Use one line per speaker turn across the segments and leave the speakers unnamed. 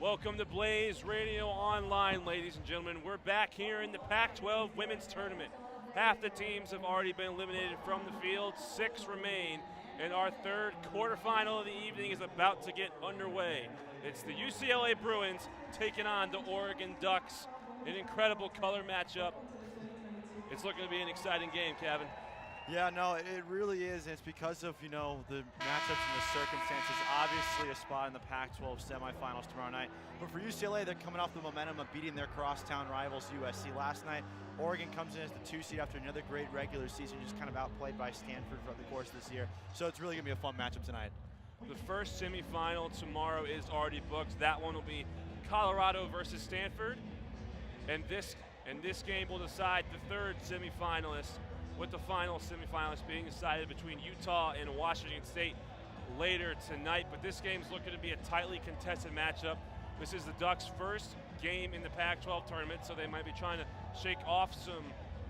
Welcome to Blaze Radio Online, ladies and gentlemen. We're back here in the Pac-12 Women's Tournament. Half the teams have already been eliminated from the field. 6 remain, and our third quarterfinal of the evening is about to get underway. It's the UCLA Bruins taking on the Oregon Ducks. An incredible color matchup. It's looking to be an exciting game, Kevin.
Yeah, no, it really is. It's because of, the matchups and the circumstances. Obviously a spot in the Pac-12 semifinals tomorrow night. But for UCLA, they're coming off the momentum of beating their crosstown rivals USC last night. Oregon comes in as the 2 seed after another great regular season, just kind of outplayed by Stanford throughout the course of this year. So it's really going to be a fun matchup tonight.
The first semifinal tomorrow is already booked. That one will be Colorado versus Stanford. And this game will decide the third semifinalist, with the final semifinalist being decided between Utah and Washington State later tonight. But this game's looking to be a tightly contested matchup. This is the Ducks' first game in the Pac-12 tournament, so they might be trying to shake off some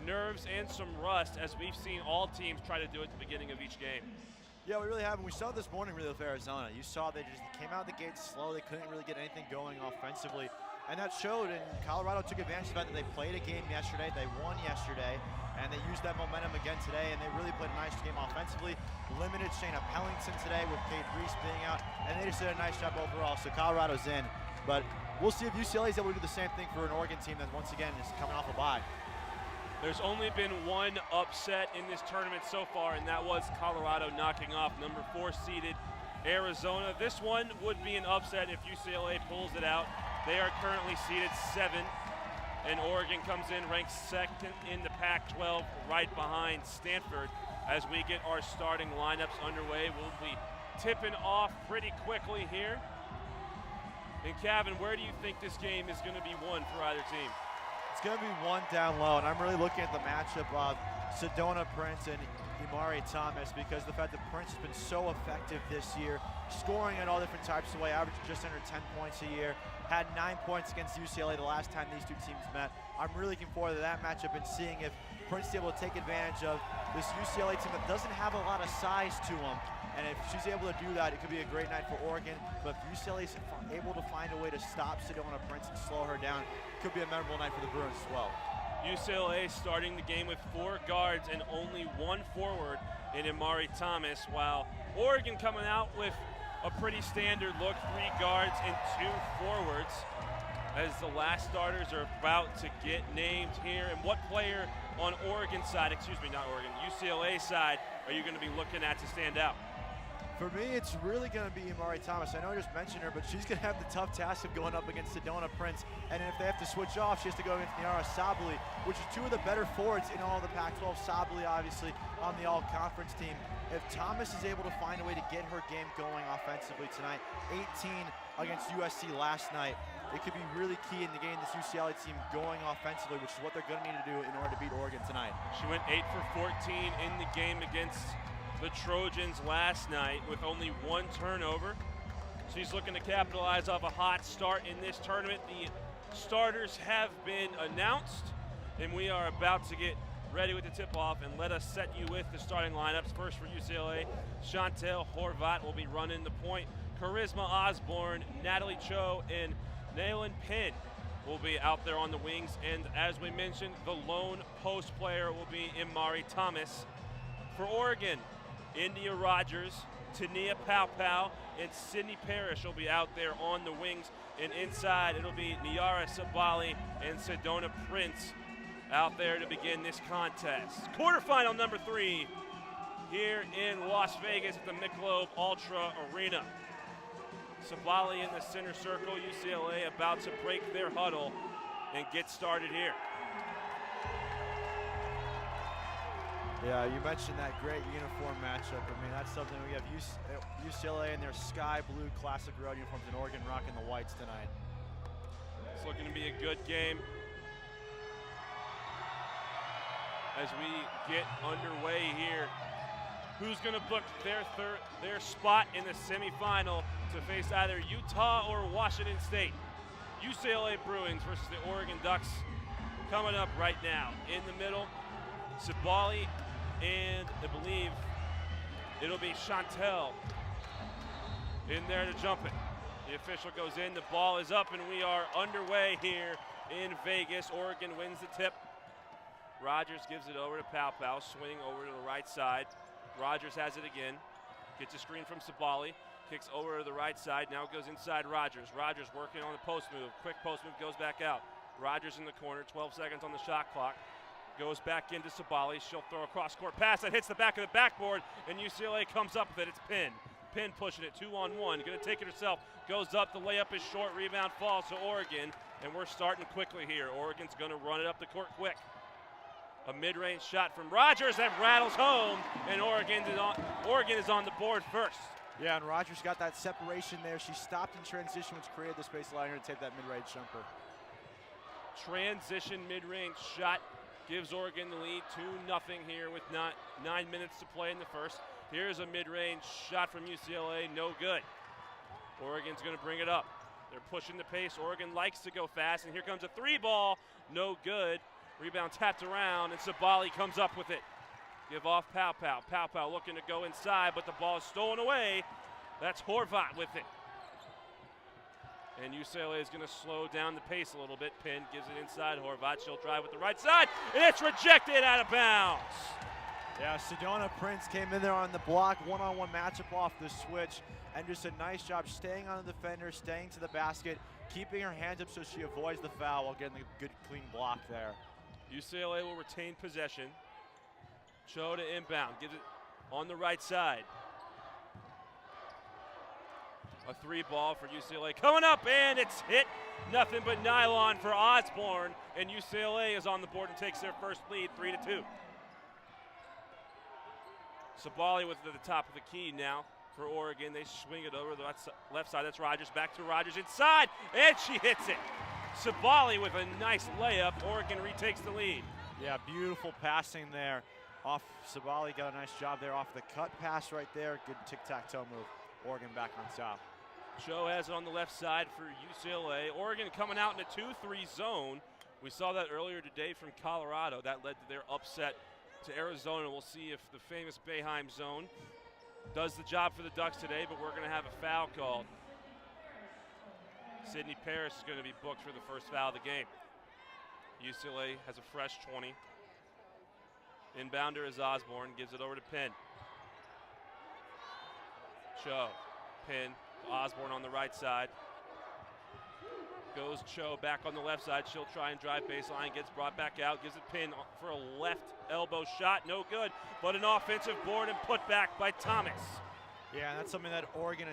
nerves and some rust, as we've seen all teams try to do at the beginning of each game.
Yeah, we really have, and we saw this morning really with Arizona. You saw they just came out of the gate slow. They couldn't really get anything going offensively, and that showed, and Colorado took advantage of the fact that they played a game yesterday. They won yesterday, and they used that momentum again today, and they really played a nice game offensively. Limited Shayna Pellington today with Kate Reese being out, and they just did a nice job overall, so Colorado's in. But we'll see if UCLA is able to do the same thing for an Oregon team that, once again, is coming off a bye.
There's only been one upset in this tournament so far, and that was Colorado knocking off number 4 seeded Arizona. This one would be an upset if UCLA pulls it out. They are currently seeded 7, and Oregon comes in ranked 2nd in the Pac-12, right behind Stanford. As we get our starting lineups underway, we'll be tipping off pretty quickly here. And Kevin, where do you think this game is going to be won for either team?
It's going to be one down low, and I'm really looking at the matchup of Sedona Prince and Imari Thomas, because the fact that Prince has been so effective this year, scoring in all different types of ways, averaging just under 10 points a year, had 9 points against UCLA the last time these 2 teams met. I'm really looking forward to that matchup and seeing if Prince is able to take advantage of this UCLA team that doesn't have a lot of size to them. And if she's able to do that, it could be a great night for Oregon. But if UCLA is able to find a way to stop Sedona Prince and slow her down, it could be a memorable night for the Bruins as well.
UCLA starting the game with 4 guards and only 1 forward in Imari Thomas, while Oregon coming out with a pretty standard look, 3 guards and 2 forwards, as the last starters are about to get named here. And what player on Oregon side, UCLA side, are you going to be looking at to stand out?
For me, it's really going to be Imari Thomas. I know I just mentioned her, but she's going to have the tough task of going up against Sedona Prince. And if they have to switch off, she has to go against Niara Sabali, which is 2 of the better forwards in all of the Pac-12. Sabali, obviously, on the all-conference team. If Thomas is able to find a way to get her game going offensively tonight, 18 against USC last night, it could be really key in the game, this UCLA team going offensively, which is what they're going to need to do in order to beat Oregon tonight.
She went 8 for 14 in the game against the Trojans last night with only 1 turnover. She's looking to capitalize off a hot start in this tournament. The starters have been announced, and we are about to get ready with the tip-off, and let us set you with the starting lineups. First for UCLA, Chantel Horvat will be running the point. Charisma Osborne, Natalie Cho, and Naylin Penn will be out there on the wings. And as we mentioned, the lone post player will be Imari Thomas. For Oregon, India Rogers, Tania Paupau, and Sydney Parrish will be out there on the wings. And inside, it'll be Niara Sabali and Sedona Prince out there to begin this contest. Quarterfinal number 3 here in Las Vegas at the Michelob Ultra Arena. Sabali in the center circle, UCLA about to break their huddle and get started here.
Yeah, you mentioned that great uniform matchup. I mean, that's something. We have UCLA in their sky blue classic road uniforms and Oregon rocking the whites tonight.
It's looking to be a good game as we get underway here. Who's going to book their spot in the semifinal to face either Utah or Washington State? UCLA Bruins versus the Oregon Ducks coming up right now. In the middle, Sabali, and I believe it'll be Chantel in there to jump it. The official goes in, the ball is up, and we are underway here in Vegas. Oregon wins the tip. Rogers gives it over to Pau, swing over to the right side. Rogers has it again, gets a screen from Sabali, kicks over to the right side, now goes inside Rogers. Rogers working on the post move, quick post move, goes back out. Rogers in the corner, 12 seconds on the shot clock. Goes back into Sabali, she'll throw a cross-court pass that hits the back of the backboard, and UCLA comes up with it, it's Penn. Penn pushing it 2-on-1, gonna take it herself, goes up, the layup is short, rebound falls to Oregon, and we're starting quickly here. Oregon's gonna run it up the court quick. A mid-range shot from Rogers that rattles home, and Oregon is on the board first.
Yeah, and Rogers got that separation there. She stopped in transition, which created the space, allowing her to take that mid-range jumper.
Transition mid-range shot gives Oregon the lead, 2-0 here with 9 minutes to play in the first. Here's a mid-range shot from UCLA, no good. Oregon's gonna bring it up. They're pushing the pace. Oregon likes to go fast, and here comes a 3-ball, no good. Rebound tapped around, and Sabali comes up with it. Give off Pau. Pau looking to go inside, but the ball is stolen away. That's Horvat with it. And UCLA is going to slow down the pace a little bit. Penn gives it inside Horvat. She'll drive with the right side, and it's rejected out of bounds.
Yeah, Sedona Prince came in there on the block, one-on-one matchup off the switch, and just a nice job staying on the defender, staying to the basket, keeping her hands up so she avoids the foul while getting a good, clean block there.
UCLA will retain possession. Cho to inbound, gives it on the right side. A 3-ball for UCLA coming up, and it's hit. Nothing but nylon for Osborne, and UCLA is on the board and takes their first lead, 3-2. Sabali with the top of the key now for Oregon. They swing it over the left side. That's Rogers, back to Rogers inside, and she hits it. Sabali with a nice layup. Oregon retakes the lead.
Yeah, beautiful passing there. Off Sabali got a nice job there off the cut pass right there. Good tic-tac-toe move. Oregon back on top.
Cho has it on the left side for UCLA. Oregon coming out in a 2-3 zone. We saw that earlier today from Colorado. That led to their upset to Arizona. We'll see if the famous Boeheim zone does the job for the Ducks today, but we're going to have a foul called. Sydney Parrish is going to be booked for the first foul of the game. UCLA has a fresh 20. Inbounder is Osborne, gives it over to Penn. Cho, Penn, Osborne on the right side. Goes Cho back on the left side. She'll try and drive baseline, gets brought back out, gives it Penn for a left elbow shot, no good, but an offensive board and put back by Thomas.
Yeah, and that's something that Oregon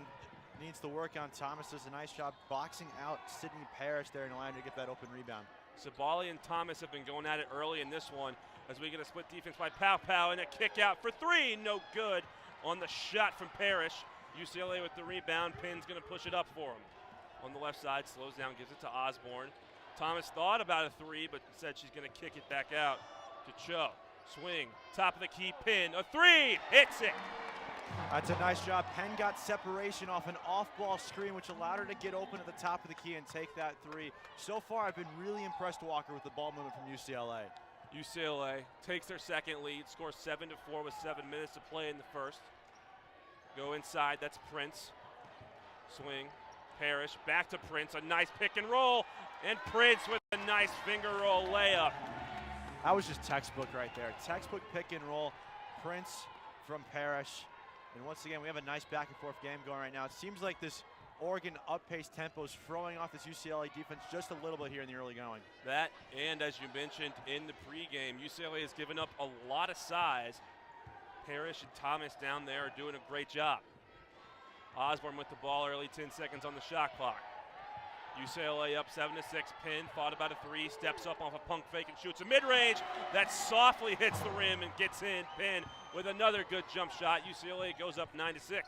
needs to work on. Thomas does a nice job boxing out Sydney Parrish there and allowing her to get that open rebound.
Sabali and Thomas have been going at it early in this one as we get a split defense by Pau and a kick out for 3, no good on the shot from Parrish. UCLA with the rebound. Penn's going to push it up for him. On the left side, slows down, gives it to Osborne. Thomas thought about a 3, but said she's going to kick it back out to Cho. Swing, top of the key, Penn, a 3, hits it.
That's a nice job. Penn got separation off an off-ball screen, which allowed her to get open at the top of the key and take that 3. So far, I've been really impressed, Walker, with the ball movement from UCLA.
UCLA takes their second lead, scores 7-4 with 7 minutes to play in the first. Go inside, that's Prince. Swing, Parrish, back to Prince, a nice pick and roll, and Prince with a nice finger roll layup.
That was just textbook right there. Textbook pick and roll. Prince from Parrish. And once again, we have a nice back and forth game going right now. It seems like this Oregon up-paced tempo is throwing off this UCLA defense just a little bit here in the early going.
That, and as you mentioned in the pregame, UCLA has given up a lot of size. Parrish and Thomas down there are doing a great job. Osborne with the ball early, 10 seconds on the shot clock. UCLA up 7-6. Penn thought about a 3, steps up off a punk fake and shoots a mid-range that softly hits the rim and gets in. Penn with another good jump shot. UCLA goes up 9-6.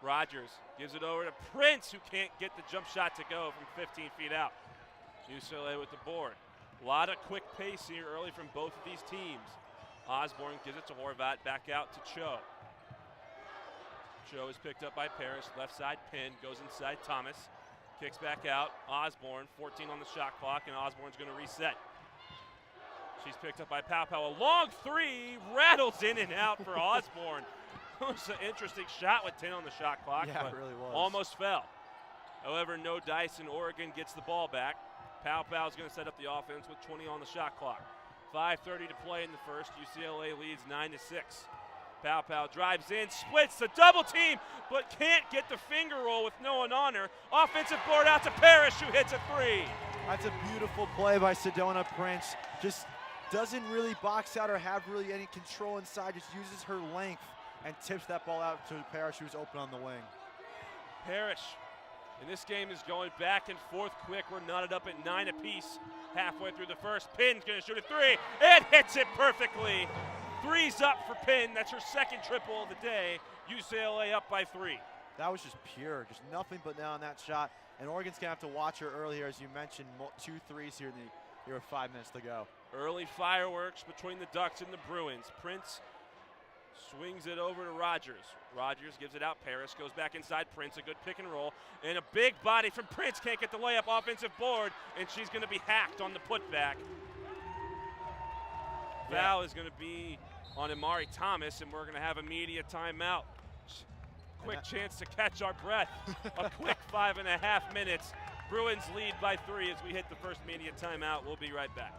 Rogers gives it over to Prince, who can't get the jump shot to go from 15 feet out. UCLA with the board. A lot of quick pace here early from both of these teams. Osborne gives it to Horvat, back out to Cho. Cho is picked up by Parrish, left side Penn, goes inside Thomas, kicks back out, Osborne, 14 on the shot clock, and Osborne's gonna reset. She's picked up by Pau. A long 3, rattles in and out for Osborne. was an interesting shot with 10 on the shot clock.
Yeah,
but
it really was.
almost fell. However, no dice, and Oregon gets the ball back. Pow is going to set up the offense with 20 on the shot clock. 5:30 to play in the first. UCLA leads 9-6. Pow drives in, splits the double team, but can't get the finger roll with no one on her. Offensive board out to Parrish, who hits a three.
That's a beautiful play by Sedona Prince. Just doesn't really box out or have really any control inside, just uses her length and tips that ball out to Parrish, who's open on the wing.
Parrish, and this game is going back and forth quick. We're knotted up at 9 apiece halfway through the first. Pinn's going to shoot a three. It hits it perfectly. Three's up for Penn. That's her second triple of the day. UCLA up by 3.
That was just pure, just nothing but net on that shot. And Oregon's going to have to watch her earlier, as you mentioned, 2 threes here with 5 minutes to go.
Early fireworks between the Ducks and the Bruins. Prince swings it over to Rogers. Rogers gives it out. Paris goes back inside. Prince, a good pick and roll. And a big body from Prince. Can't get the layup. Offensive board. And she's going to be hacked on the putback. Foul is going to be on Imari Thomas, and we're going to have a media timeout. Quick chance to catch our breath. A quick 5.5 minutes. Bruins lead by 3 as we hit the first media timeout. We'll be right back.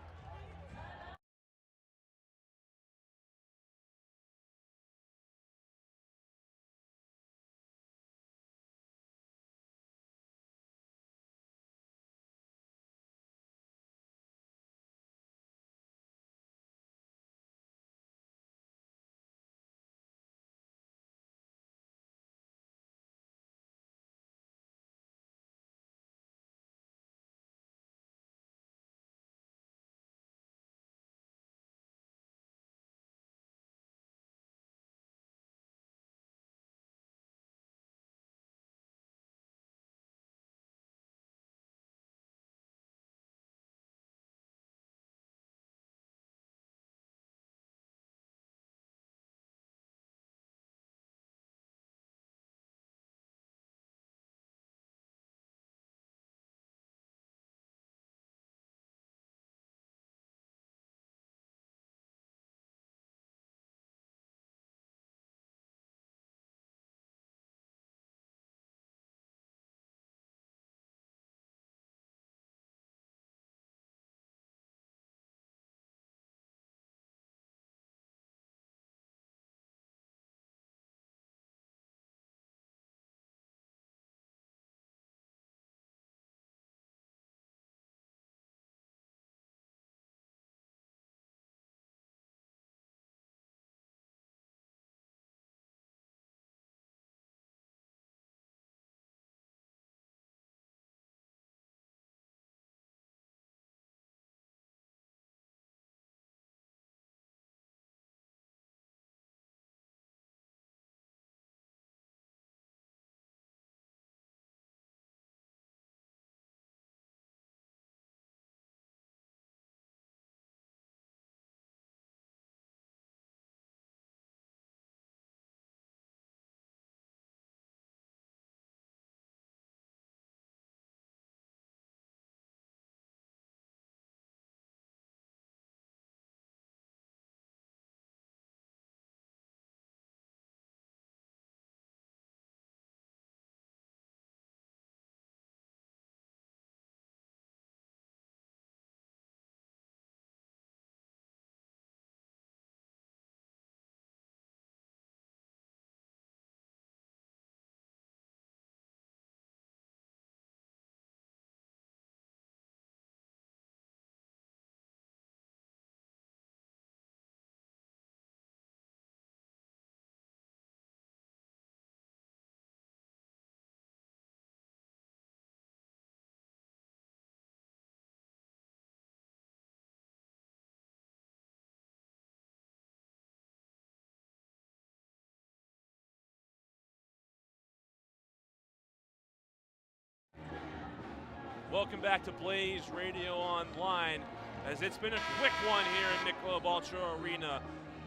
Welcome back to Blaze Radio Online, as it's been a quick one here in Michelob Ultra Arena.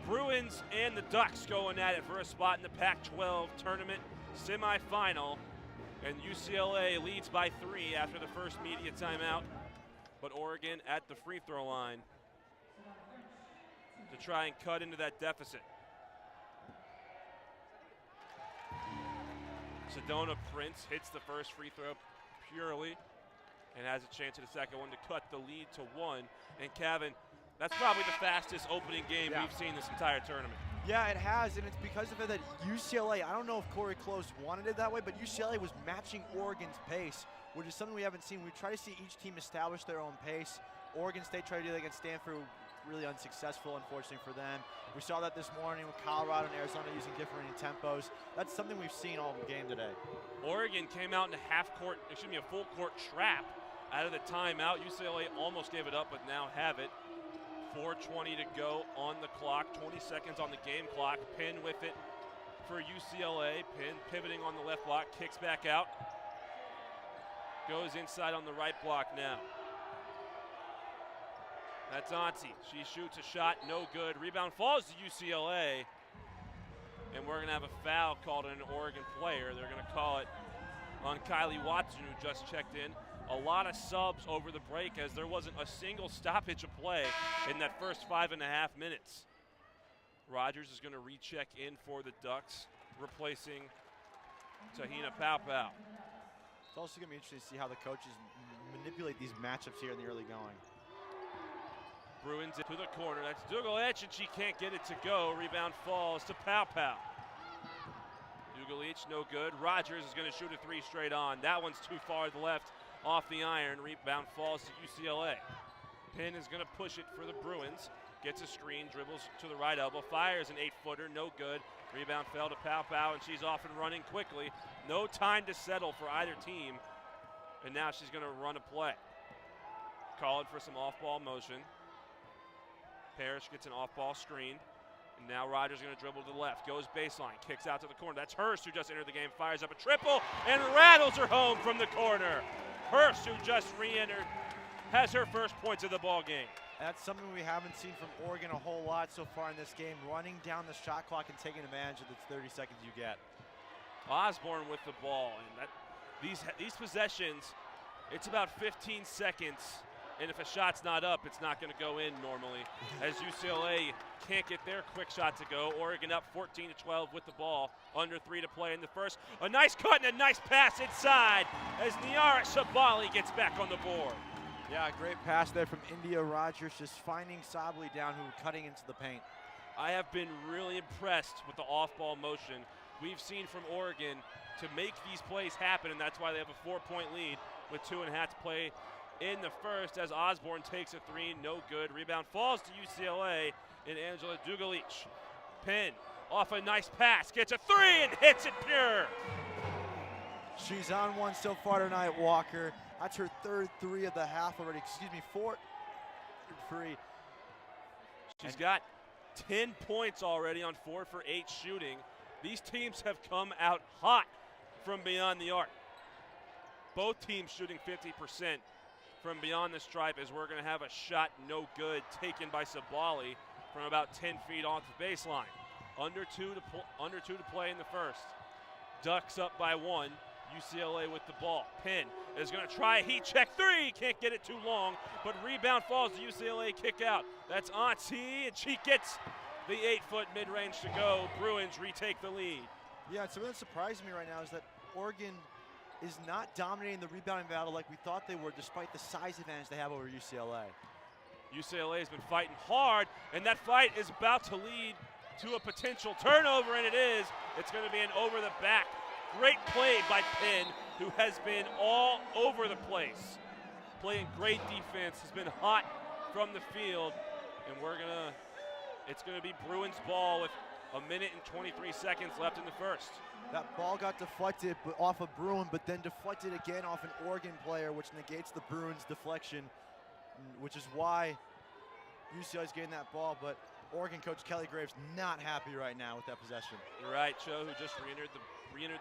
Bruins and the Ducks going at it for a spot in the Pac-12 tournament semifinal, and UCLA leads by 3 after the first media timeout, but Oregon at the free throw line to try and cut into that deficit. Sedona Prince hits the first free throw purely and has a chance at a second one to cut the lead to 1. And Kevin, that's probably the fastest opening game we've seen this entire tournament.
Yeah, it has, and it's because of it that UCLA, I don't know if Corey Close wanted it that way, but UCLA was matching Oregon's pace, which is something we haven't seen. We try to see each team establish their own pace. Oregon State tried to do that against Stanford, really unsuccessful, unfortunately for them. We saw that this morning with Colorado and Arizona using different tempos. That's something we've seen all game today.
Oregon came out in a full court trap out of the timeout. UCLA almost gave it up, but now have it. 4:20 to go on the clock, 20 seconds on the game clock. Penn with it for UCLA. Penn pivoting on the left block, kicks back out. Goes inside on the right block now. That's Auntie. She shoots a shot, no good. Rebound falls to UCLA. And we're going to have a foul called on an Oregon player. They're going to call it on Kylie Watson, who just checked in. A lot of subs over the break as there wasn't a single stoppage of play in that first 5.5 minutes. Rogers is going to recheck in for the Ducks, replacing Tahina Paupau.
It's also going to be interesting to see how the coaches manipulate these matchups here in the early going.
Bruins to the corner. That's Dugalich, and she can't get it to go. Rebound falls to Paupau. Dugalich, no good. Rogers is going to shoot a 3 straight on. That one's too far to the left. Off the iron, rebound falls to UCLA. Penn is going to push it for the Bruins. Gets a screen, dribbles to the right elbow, fires an 8-footer, no good. Rebound fell to Paupau, and she's off and running quickly. No time to settle for either team, and now she's going to run a play. Called for some off-ball motion. Parrish gets an off-ball screen, and now Rogers going to dribble to the left, goes baseline, kicks out to the corner. That's Hurst, who just entered the game, fires up a triple, and rattles her home from the corner. Hurst, who just re-entered, has her first points of the ball game.
That's something we haven't seen from Oregon a whole lot so far in this game, running down the shot clock and taking advantage of the 30 seconds you get.
Osborne with the ball, and these possessions, it's about 15 seconds, and if a shot's not up, it's not going to go in normally, as UCLA can't get their quick shot to go. Oregon up 14-12 with the ball, under 3 to play in the first. A nice cut and a nice pass inside as Niara Shabali gets back on the board.
Yeah, great pass there from India Rogers, just finding Sabali down, who cutting into the paint.
I have been really impressed with the off-ball motion we've seen from Oregon to make these plays happen, and that's why they have a 4-point lead with 2.5 to play in the first, as Osborne takes a 3, no good. Rebound falls to UCLA and Angela Dugalich. Penn off a nice pass, gets a 3 and hits it pure.
She's on one so far tonight, Walker. That's her third 3 of the half already. Excuse me, 4 free.
She's got 10 points already on 4 for 8 shooting. These teams have come out hot from beyond the arc. Both teams shooting 50% from beyond the stripe, as we're going to have a shot no good taken by Sabali from about 10 feet off the baseline. Under two to play in the first. Ducks up by 1. UCLA with the ball. Penn is going to try a heat check 3. Can't get it too long, but rebound falls to UCLA, kick out. That's Auntie, and she gets the 8-foot mid-range to go. Bruins retake the lead.
Yeah, and something that surprised me right now is that Oregon is not dominating the rebounding battle like we thought they were, despite the size advantage they have over UCLA.
UCLA has been fighting hard, and that fight is about to lead to a potential turnover, and it is. It's going to be an over the back. Great play by Penn, who has been all over the place. Playing great defense, has been hot from the field, and it's gonna be Bruins ball with 1 minute and 23 seconds left in the first.
That ball got deflected off of Bruin, but then deflected again off an Oregon player, which negates the Bruins deflection, which is why UCLA's getting that ball, but Oregon coach Kelly Graves not happy right now with that possession.
You're right, Cho, who just re-entered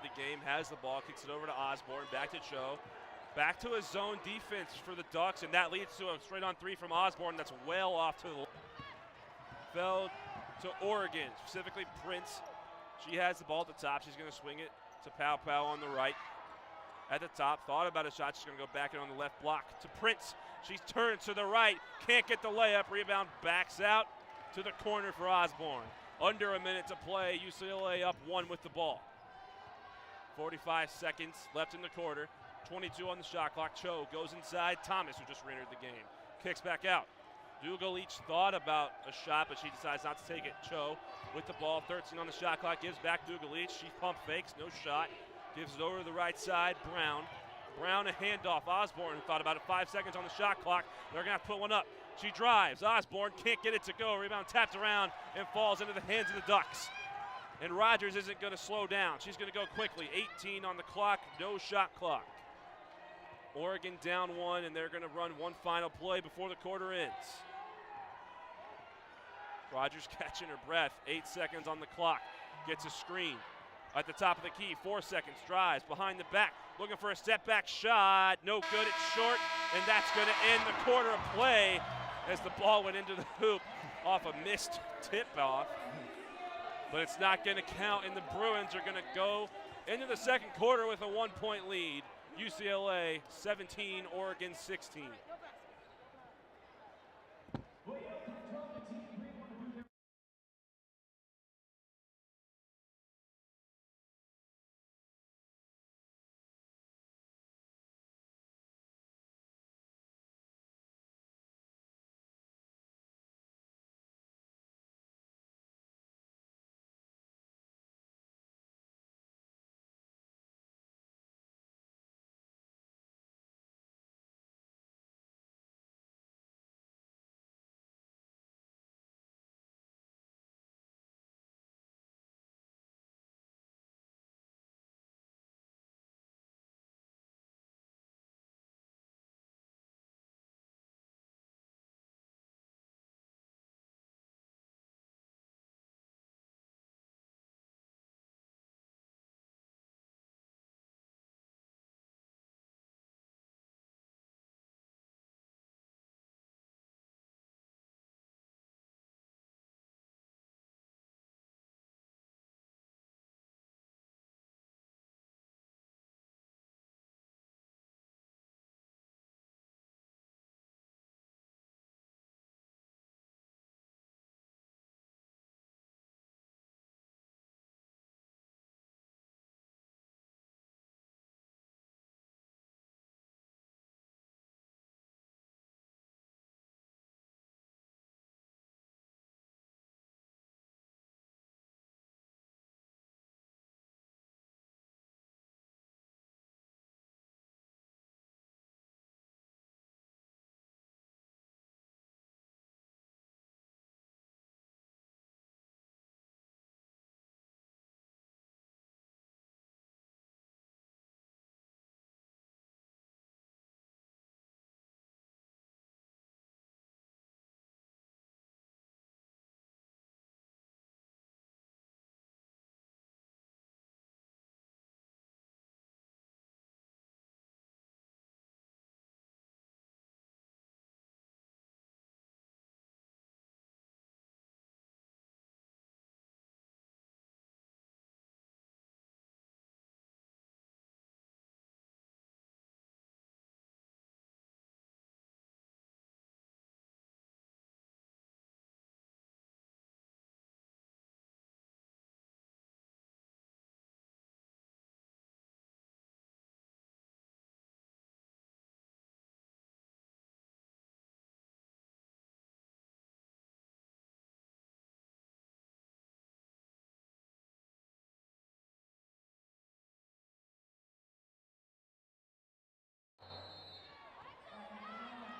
the game, has the ball, kicks it over to Osborne, back to Cho. Back to a zone defense for the Ducks, and that leads to a straight-on 3 from Osborne that's well off to the left. Fell to Oregon, specifically Prince. She has the ball at the top. She's going to swing it to Paupau on the right. At the top, thought about a shot. She's going to go back in on the left block to Prince. She turns to the right, can't get the layup. Rebound backs out to the corner for Osborne. Under 1 minute to play, UCLA up 1 with the ball. 45 seconds left in the quarter. 22 on the shot clock. Cho goes inside. Thomas, who just re-entered the game, kicks back out. Dugalich thought about a shot, but she decides not to take it. Cho with the ball, 13 on the shot clock, gives back Dugalich. She pump fakes, no shot. Gives it over to the right side, Brown. Brown a handoff. Osborne thought about it, 5 seconds on the shot clock. They're gonna have to put one up. She drives. Osborne can't get it to go. Rebound tapped around and falls into the hands of the Ducks. And Rogers isn't gonna slow down. She's gonna go quickly. 18 on the clock, no shot clock. Oregon down one, and they're gonna run one final play before the quarter ends. Rogers catching her breath, 8 seconds on the clock. Gets a screen at the top of the key, 4 seconds, drives behind the back, looking for a step back shot, no good, it's short, and that's gonna end the quarter of play as the ball went into the hoop off a missed tip off. But it's not gonna count, and the Bruins are gonna go into the second quarter with a 1-point lead. UCLA 17, Oregon 16.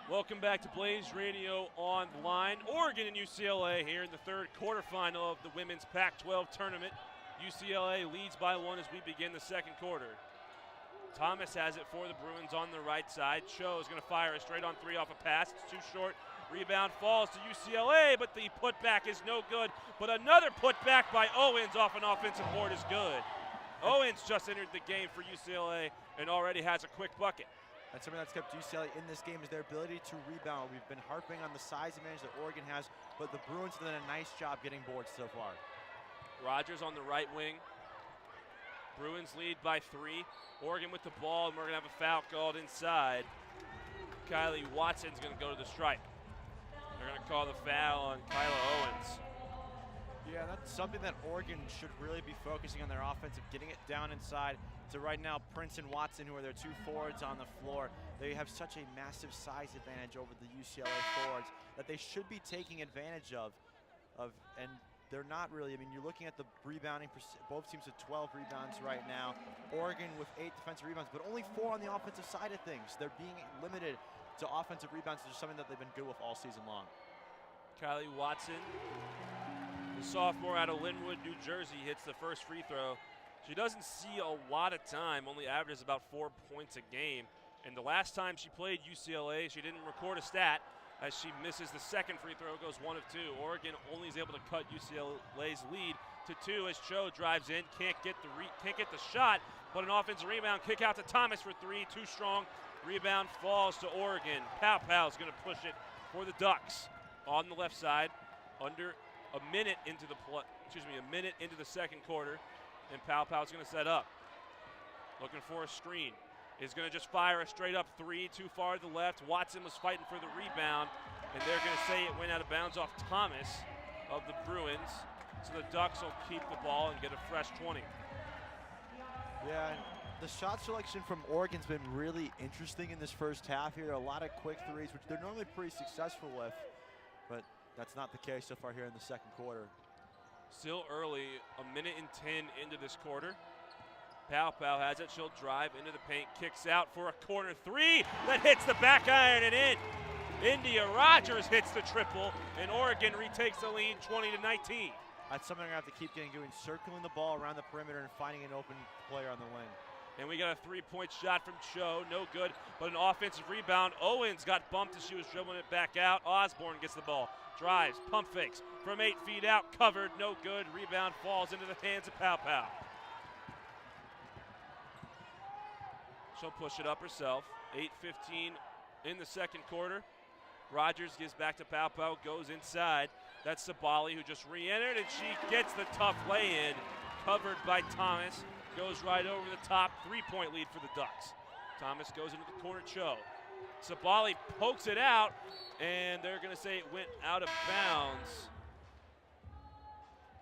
Welcome back to Blaze Radio Online. Oregon and UCLA here in the third quarterfinal of the women's Pac-12 tournament. UCLA leads by one as we begin the second quarter. Thomas has it for the Bruins on the right side. Cho is going to fire a straight on three off a pass. It's too short. Rebound falls to UCLA, but the putback is no good. But another putback by Owens off an offensive board is good. Owens just entered the game for UCLA and already has a quick bucket.
And something that's kept UCLA in this game is their ability to rebound. We've been harping on the size advantage that Oregon has, but the Bruins have done a nice job getting boards so far.
Rogers on the right wing. Bruins lead by 3. Oregon with the ball, and we're going to have a foul called inside. Kylie Watson's going to go to the stripe. They're going to call the foul on Kyla Owens.
Yeah, that's something that Oregon should really be focusing on their offense, of getting it down inside. So right now, Prince and Watson, who are their two forwards on the floor, they have such a massive size advantage over the UCLA forwards that they should be taking advantage of, and they're not really. I mean, you're looking at the rebounding, both teams with 12 rebounds right now. Oregon with 8 defensive rebounds, but only 4 on the offensive side of things. They're being limited to offensive rebounds, which is something that they've been good with all season long.
Kylie Watson, the sophomore out of Linwood, New Jersey, hits the first free throw. She doesn't see a lot of time, only averages about 4 points a game. And the last time she played UCLA, she didn't record a stat, as she misses the second free throw, goes 1 of 2. Oregon only is able to cut UCLA's lead to 2 as Cho drives in, can't get the shot, but an offensive rebound, kick out to Thomas for 3, too strong. Rebound falls to Oregon. Pow Pow's going to push it for the Ducks on the left side, under a minute into the second quarter, and Pow Pow's going to set up. Looking for a screen. Is going to just fire a straight up 3, too far to the left. Watson was fighting for the rebound, and they're going to say it went out of bounds off Thomas of the Bruins. So the Ducks will keep the ball and get a fresh 20.
Yeah, the shot selection from Oregon's been really interesting in this first half here. A lot of quick threes, which they're normally pretty successful with, but that's not the case so far here in the second quarter.
Still early, a minute and 10 into this quarter. Pow Pow has it, she'll drive into the paint, kicks out for a corner 3 that hits the back iron and in. India Rogers hits the triple, and Oregon retakes the lead 20-19.
That's something I have to keep getting doing, circling the ball around the perimeter and finding an open player on the wing.
And we got a 3-point shot from Cho, no good, but an offensive rebound. Owens got bumped as she was dribbling it back out. Osborne gets the ball, drives, pump fakes from 8 feet out, covered, no good. Rebound falls into the hands of Pow Pow. She'll push it up herself. 8:15 in the second quarter. Rogers gives back to Pow Pow, goes inside. That's Sabali, who just re-entered, and she gets the tough lay-in. Covered by Thomas. Goes right over the top. 3-point lead for the Ducks. Thomas goes into the corner, Cho. Sabali pokes it out, and they're going to say it went out of bounds.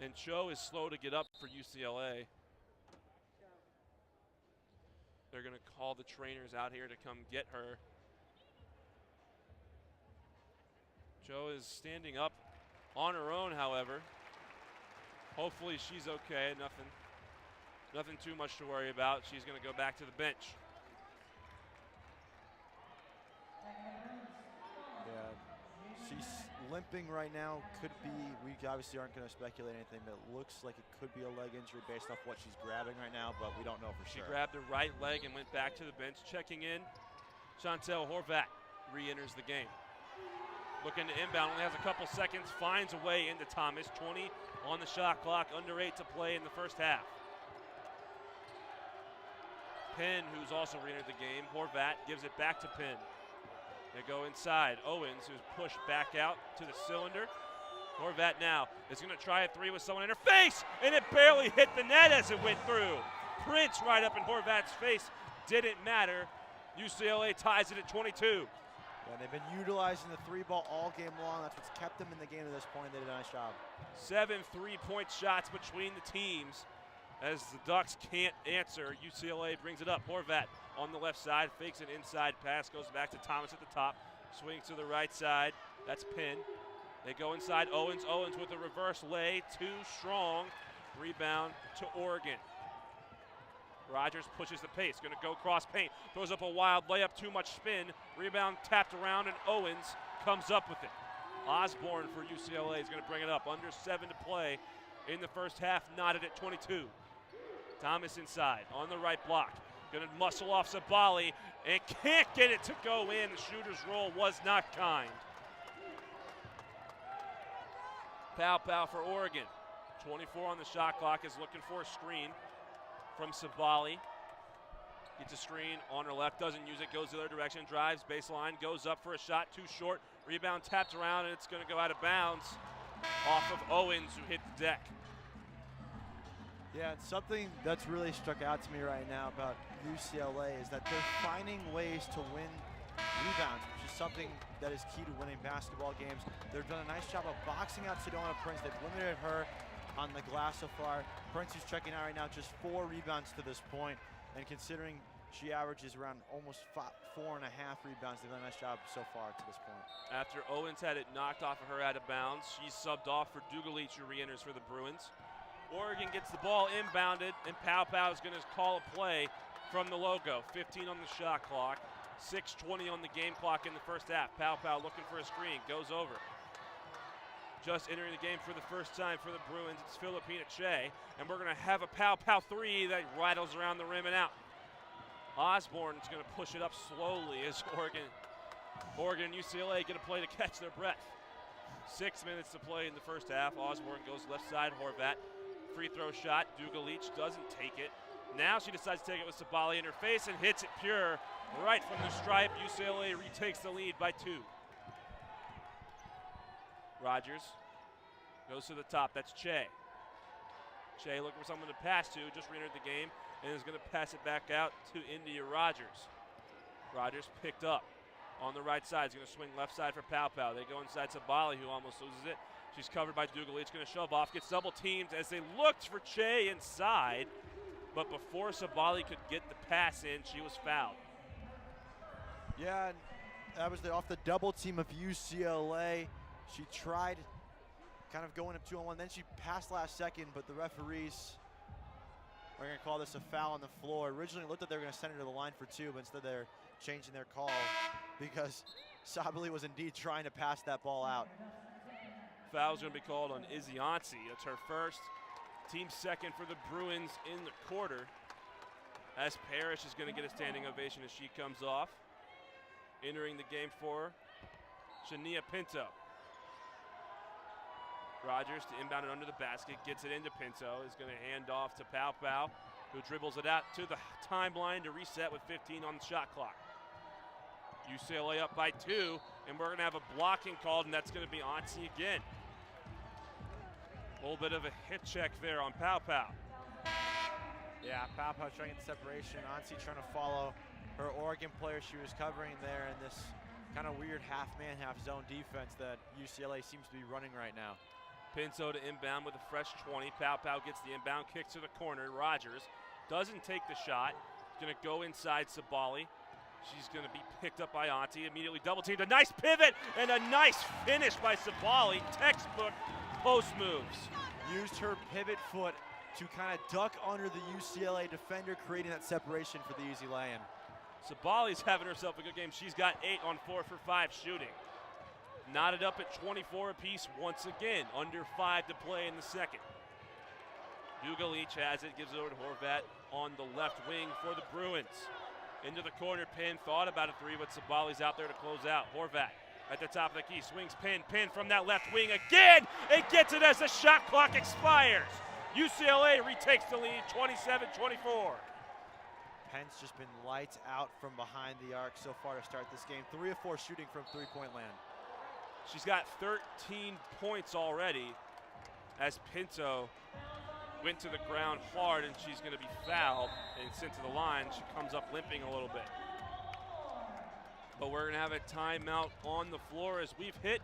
And Cho is slow to get up for UCLA. They're going to call the trainers out here to come get her. Cho is standing up on her own, however. Hopefully she's okay. Nothing too much to worry about. She's going to go back to the bench.
Yeah, she's limping right now. Could be, we obviously aren't going to speculate anything, but it looks like it could be a leg injury based off what she's grabbing right now, but we don't know for sure.
She grabbed her right leg and went back to the bench. Checking in, Chantel Horvat re-enters the game. Looking to inbound, only has a couple seconds, finds a way into Thomas. 20 on the shot clock, under 8 to play in the first half. Penn, who's also re-entered the game, Horvat gives it back to Penn. They go inside. Owens, who's pushed back out to the cylinder. Horvat now is going to try a 3 with someone in her face, and it barely hit the net as it went through. Prince right up in Horvat's face. Didn't matter. UCLA ties it at 22.
Yeah, they've been utilizing the 3-ball all game long. That's what's kept them in the game to this point. They did a nice job.
7 3-point shots between the teams as the Ducks can't answer. UCLA brings it up. Horvat on the left side, fakes an inside pass, goes back to Thomas at the top, swings to the right side. That's Penn. They go inside. Owens with a reverse lay, too strong. Rebound to Oregon. Rogers pushes the pace, going to go cross paint, throws up a wild layup, too much spin. Rebound tapped around, and Owens comes up with it. Osborne for UCLA is going to bring it up. Under 7 to play in the first half, knotted at 22. Thomas inside on the right block. Going to muscle off Sabali and can't get it to go in. The shooter's roll was not kind. Pow Pow for Oregon. 24 on the shot clock, is looking for a screen from Sabali. Gets a screen on her left, doesn't use it, goes the other direction, drives baseline, goes up for a shot, too short. Rebound tapped around, and it's going to go out of bounds off of Owens, who hit the deck.
Yeah, and something that's really struck out to me right now about UCLA is that they're finding ways to win rebounds, which is something that is key to winning basketball games. They've done a nice job of boxing out Sedona Prince. They've limited her on the glass so far. Prince, who's checking out right now, just 4 rebounds to this point, and considering she averages around almost 4.5 rebounds, they've done a nice job so far to this point.
After Owens had it knocked off of her out of bounds, she's subbed off for Dugalich, who re-enters for the Bruins. Oregon gets the ball inbounded, and Pow Pow is going to call a play from the logo. 15 on the shot clock, 6:20 on the game clock in the first half. Pow Pow looking for a screen, goes over. Just entering the game for the first time for the Bruins, it's Filipina Che, and we're going to have a Pow Pow 3 that rattles around the rim and out. Osborne is going to push it up slowly as Oregon and UCLA get a play to catch their breath. 6 minutes to play in the first half. Osborne goes left side, Horvat. Free throw shot, Dugalich doesn't take it. Now she decides to take it with Sabali in her face and hits it pure right from the stripe. UCLA retakes the lead by 2. Rogers goes to the top, that's Che. Che looking for someone to pass to, just re-entered the game, and is going to pass it back out to India Rogers. Rogers picked up on the right side. He's going to swing left side for Pow Pow. They go inside Sabali, who almost loses it. She's covered by Dugalich, going to shove off, gets double teamed as they looked for Che inside, but before Sabali could get the pass in, she was fouled.
Yeah, and that was off the double team of UCLA. She tried kind of going up 2-on-1, then she passed last second, but the referees are going to call this a foul on the floor. Originally it looked like they were going to send her to the line for 2, but instead they're changing their call because Sabali was indeed trying to pass that ball out.
Foul's going to be called on Izzy Onsi. That's her first, team second for the Bruins in the quarter, as Parrish is going to get a standing ovation as she comes off. Entering the game for Shania Pinto. Rogers to inbound it under the basket, gets it into Pinto, is going to hand off to Pow Pow, who dribbles it out to the timeline to reset with 15 on the shot clock. UCLA up by 2, and we're going to have a blocking called, and that's going to be Onsi again. A little bit of a hip check there on Pow Pow.
Yeah, Pow Pow trying to get the separation. Onsi trying to follow her Oregon player she was covering there in this kind of weird half-man, half-zone defense that UCLA seems to be running right now.
Pinto to inbound with a fresh 20. Pow Pow gets the inbound, kicks to the corner. Rogers doesn't take the shot. Going to go inside Sabali. She's going to be picked up by Onsi. Immediately double teamed. A nice pivot and a nice finish by Sabali. Textbook post moves.
Used her pivot foot to kind of duck under the UCLA defender, creating that separation for the easy lay-in.
Sabali's having herself a good game. She's got 8 on 4 for 5 shooting. Knotted up at 24 apiece once again. Under 5 to play in the second. Dugalich has it, gives it over to Horvat on the left wing for the Bruins. Into the corner, Penn thought about a 3, but Sabali's out there to close out. Horvat at the top of the key, swings Penn from that left wing again, and gets it as the shot clock expires. UCLA retakes the lead, 27-24.
Penn's just been lights out from behind the arc so far to start this game. 3 of 4 shooting from three-point land.
She's got 13 points already as Pinto went to the ground hard, and she's going to be fouled and sent to the line. She comes up limping a little bit. But we're going to have a timeout on the floor as we've hit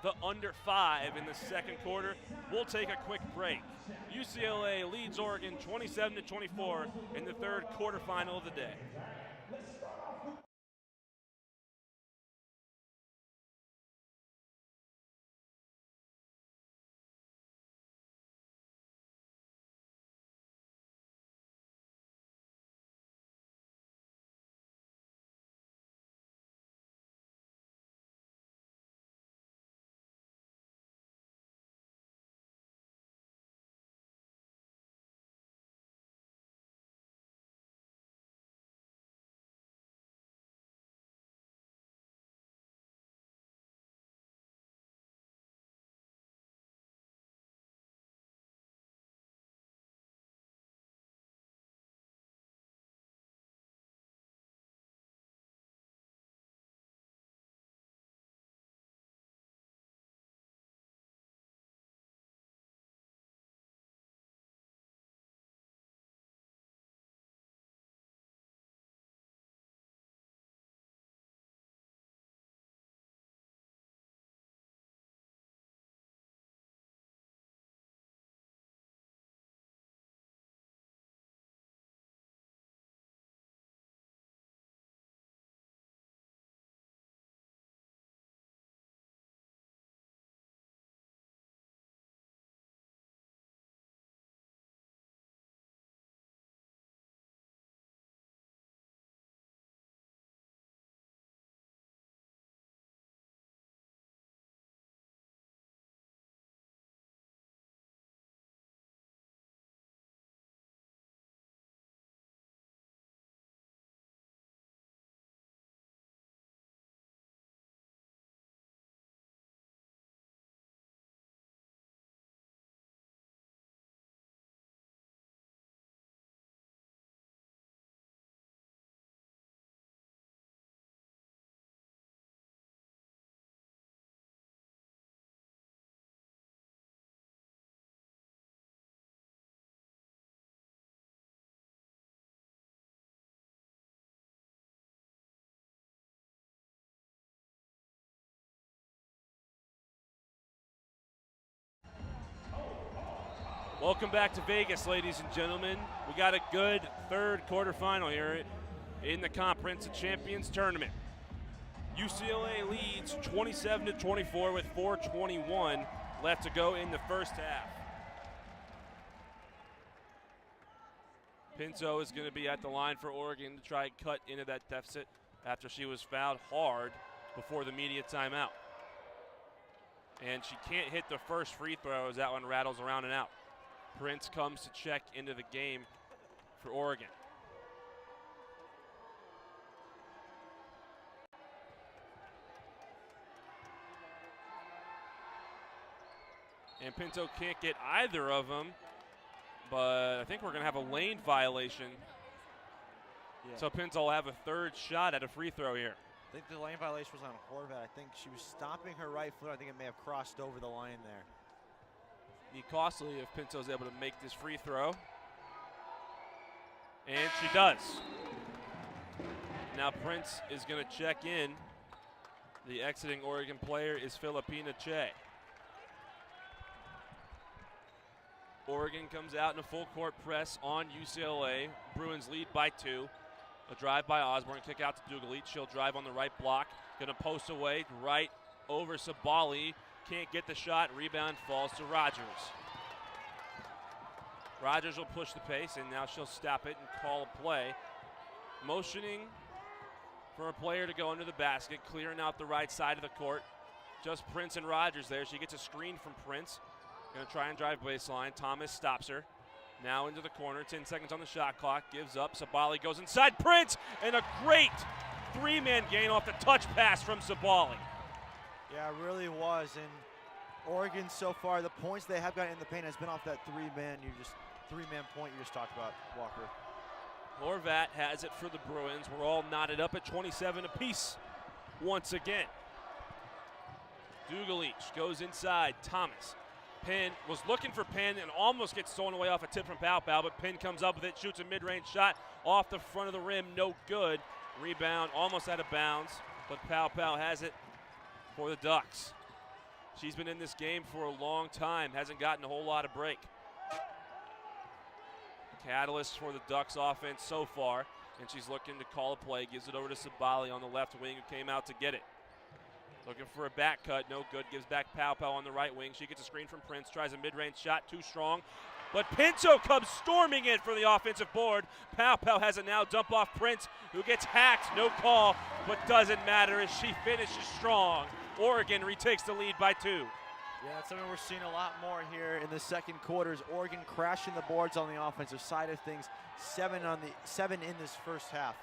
the under 5 in the second quarter. We'll take a quick break. UCLA leads Oregon 27-24 in the third quarterfinal of the day. Welcome back to Vegas, ladies and gentlemen. We got a good third quarterfinal here in the Conference of Champions tournament. UCLA leads 27-24 with 4:21 left to go in the first half. Pinto is going to be at the line for Oregon to try and cut into that deficit after she was fouled hard before the media timeout. And she can't hit the first free throw as that one rattles around and out. Prince comes to check into the game for Oregon. And Pinto can't get either of them, but I think we're going to have a lane violation.
Yeah.
So Pinto will have a third shot at a free throw here.
I think the lane violation was on Horvath. I think she was stomping her right foot. I think it may have crossed over the line there.
Be costly if Pinto's able to make this free throw. And she does. Now Prince is going to check in. The exiting Oregon player is Filipina Che. Oregon comes out in a full court press on UCLA. Bruins lead by 2. A drive by Osborne, kick out to Dugalich. She'll drive on the right block. Gonna post away right over Sabali. Can't get the shot. Rebound falls to Rogers. Rogers will push the pace, and now she'll stop it and call a play. Motioning for a player to go under the basket, clearing out the right side of the court. Just Prince and Rogers there. She gets a screen from Prince. Gonna try and drive baseline. Thomas stops her. Now into the corner. 10 seconds on the shot clock. Gives up. Sabali goes inside. Prince, and a great three-man gain off the touch pass from Sabali.
Yeah, it really was. And Oregon so far, the points they have gotten in the paint has been off that three-man point you just talked about, Walker.
Horvat has it for the Bruins. We're all knotted up at 27 apiece once again. Dugalich goes inside. Thomas. Penn was looking for Penn and almost gets stolen away off a tip from Pau Pau, but Penn comes up with it, shoots a mid-range shot off the front of the rim, no good. Rebound almost out of bounds, but Pau Pau has it for the Ducks. She's been in this game for a long time, hasn't gotten a whole lot of break. Catalyst for the Ducks offense so far, and she's looking to call a play, gives it over to Sabali on the left wing who came out to get it. Looking for a back cut, no good, gives back Pau Pau on the right wing. She gets a screen from Prince, tries a mid-range shot, too strong. But Pinto comes storming in for the offensive board. Pau Pau has a now dump off Prince, who gets hacked, no call, but doesn't matter as she finishes strong. Oregon retakes the lead by 2.
Yeah, that's something we're seeing a lot more here in the second quarters. Oregon crashing the boards on the offensive side of things. 7 in this first half.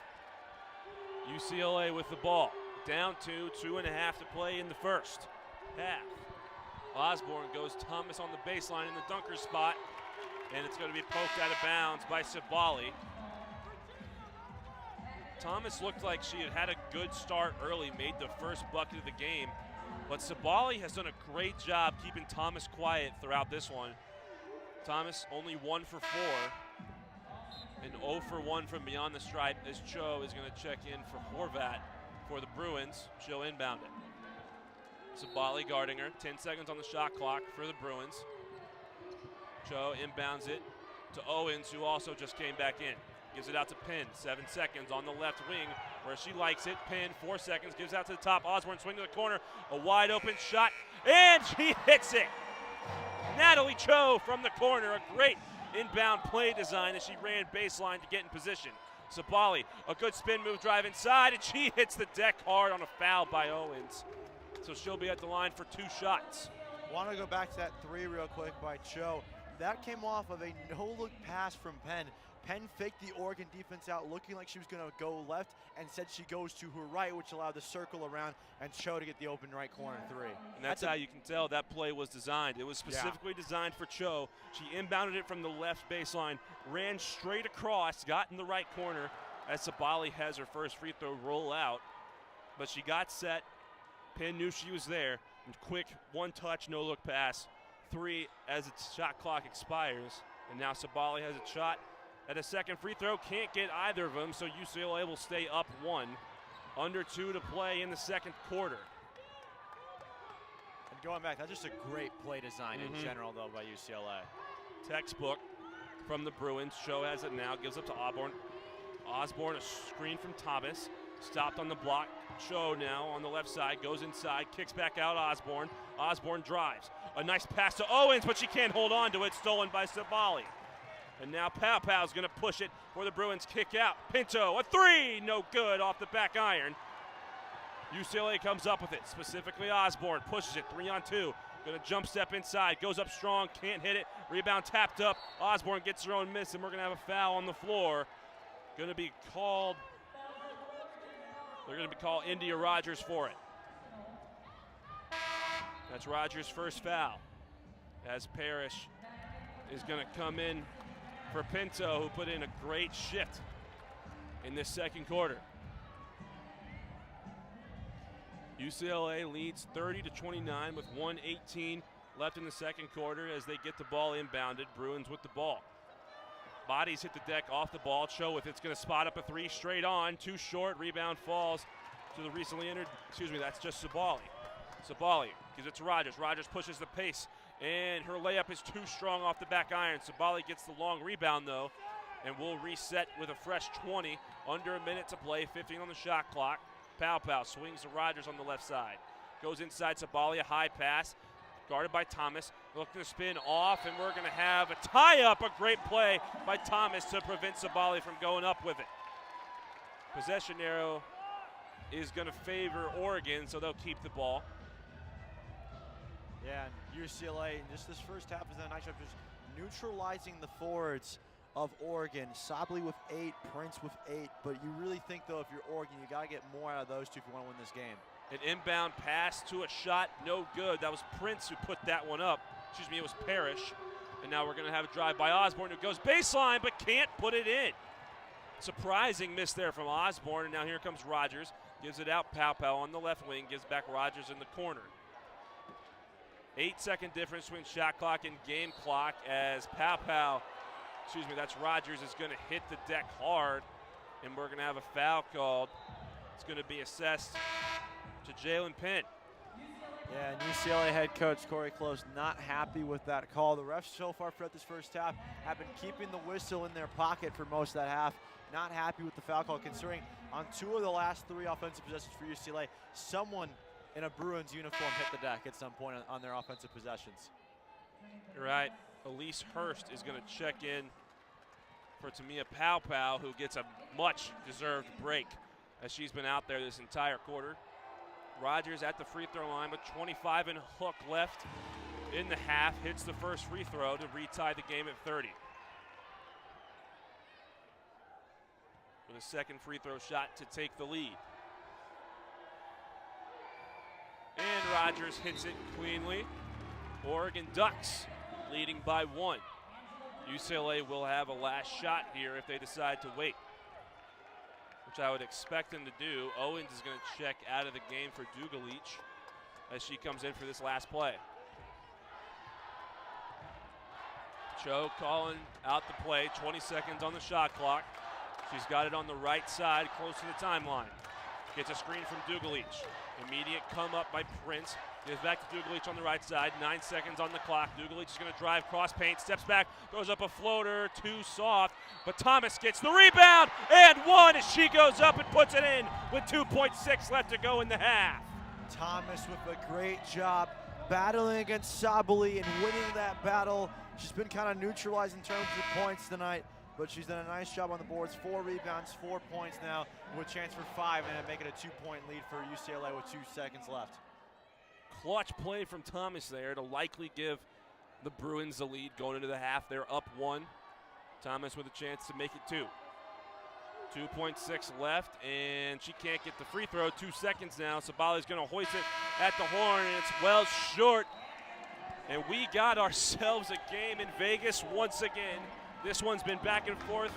UCLA with the ball. Down 2.5 to play in the first half. Osborne goes Thomas on the baseline in the dunker spot, and it's going to be poked out of bounds by Sabali. Thomas looked like she had a good start early, made the first bucket of the game, but Sabali has done a great job keeping Thomas quiet throughout this one. Thomas only 1 for 4, and 0 for 1 from beyond the stripe as Cho is going to check in for Horvat. For the Bruins, she'll inbound it. Sabali guarding her, 10 seconds on the shot clock for the Bruins. Cho inbounds it to Owens, who also just came back in. Gives it out to Penn, 7 seconds on the left wing where she likes it. Penn, 4 seconds, gives out to the top. Osborne swing to the corner, a wide open shot, and she hits it. Natalie Cho from the corner, a great inbound play design as she ran baseline to get in position. Sabali, a good spin move drive inside, and she hits the deck hard on a foul by Owens. So she'll be at the line for 2 shots.
Want to go back to that 3 real quick by Cho. That came off of a no-look pass from Penn. Penn faked the Oregon defense out, looking like she was going to go left, and said she goes to her right, which allowed the circle around and Cho to get the open right corner 3.
And that's how you can tell that play was designed. It was specifically designed for Cho. She inbounded it from the left baseline, ran straight across, got in the right corner as Sabali has her first free throw roll out. But she got set. Penn knew she was there. And quick one-touch, no-look pass. 3 as its shot clock expires. And now Sabali has a shot at a second free throw. Can't get either of them, so UCLA will stay up 1. Under 2 to play in the second quarter.
And going back, that's just a great play design in general, though, by UCLA.
Textbook from the Bruins. Cho has it now, gives up to Osborne. Osborne, a screen from Thomas. Stopped on the block. Cho now on the left side, goes inside, kicks back out Osborne. Osborne drives. A nice pass to Owens, but she can't hold on to it. Stolen by Sabali. And now Pow's going to push it for the Bruins kick out. Pinto, a three, no good off the back iron. UCLA comes up with it, specifically Osborne, pushes it, 3-on-2. Going to jump step inside, goes up strong, can't hit it. Rebound tapped up, Osborne gets her own miss, and we're going to have a foul on the floor. Going to be called, they're going to be called India Rogers for it. That's Rogers' first foul, as Parrish is going to come in for Pinto, who put in a great shift in this second quarter. UCLA leads 30-29 with 1:18 left in the second quarter as they get the ball inbounded. Bruins with the ball. Bodies hit the deck off the ball. Cho with it's going to spot up a three straight on. Too short. Rebound falls to the recently entered, that's just Sabali. Sabali gives it to Rogers. Rogers pushes the pace, and her layup is too strong off the back iron. Sabali gets the long rebound, though, and we'll reset with a fresh 20. Under a minute to play, 15 on the shot clock. Pow swings to Rogers on the left side. Goes inside Sabali, a high pass, guarded by Thomas. Looking to spin off, and we're going to have a tie-up, a great play by Thomas to prevent Sabali from going up with it. Possession arrow is going to favor Oregon, so they'll keep the ball.
Yeah, and UCLA, just this first half is a nice job just neutralizing the forwards of Oregon. Sabali with 8, Prince with 8, but you really think, though, if you're Oregon, you got to get more out of those two if you want to win this game.
An inbound pass to a shot, no good. That was Prince who put that one up. It was Parrish. And now we're going to have a drive by Osborne, who goes baseline but can't put it in. Surprising miss there from Osborne, and now here comes Rogers. Gives it out, Pow on the left wing, gives back Rogers in the corner. 8-second difference between shot clock and game clock as that's Rogers, is going to hit the deck hard, and we're going to have a foul called. It's going to be assessed to Jalen Penn.
Yeah, and UCLA head coach Corey Close not happy with that call. The refs so far throughout this first half have been keeping the whistle in their pocket for most of that half. Not happy with the foul call, considering on 2 of the last 3 offensive possessions for UCLA, someone in a Bruins uniform hit the deck at some point on their offensive possessions.
You're right. Elise Hurst is going to check in for Tamia Pow, who gets a much-deserved break as she's been out there this entire quarter. Rogers at the free throw line with 25 and a hook left in the half. Hits the first free throw to retie the game at 30. With a second free throw shot to take the lead. And Rogers hits it cleanly. Oregon Ducks leading by 1. UCLA will have a last shot here if they decide to wait, which I would expect them to do. Owens is going to check out of the game for Dugalich as she comes in for this last play. Cho calling out the play, 20 seconds on the shot clock. She's got it on the right side, close to the timeline. Gets a screen from Dugalich. Immediate come up by Prince. Gives back to Dugalich on the right side. 9 seconds on the clock. Dugalich is going to drive cross paint, steps back, throws up a floater, too soft. But Thomas gets the rebound and 1 as she goes up and puts it in with 2.6 left to go in the half.
Thomas with a great job battling against Sabali and winning that battle. She's been kind of neutralized in terms of points tonight, but she's done a nice job on the boards. 4 rebounds, 4 points now, with a chance for 5 and make it a 2-point lead for UCLA with 2 seconds left.
Clutch play from Thomas there to likely give the Bruins the lead going into the half. They're up 1. Thomas with a chance to make it 2. 2.6 left, and she can't get the free throw. 2 seconds now. Sabali's going to hoist it at the horn, and it's well short. And we got ourselves a game in Vegas once again. This one's been back and forth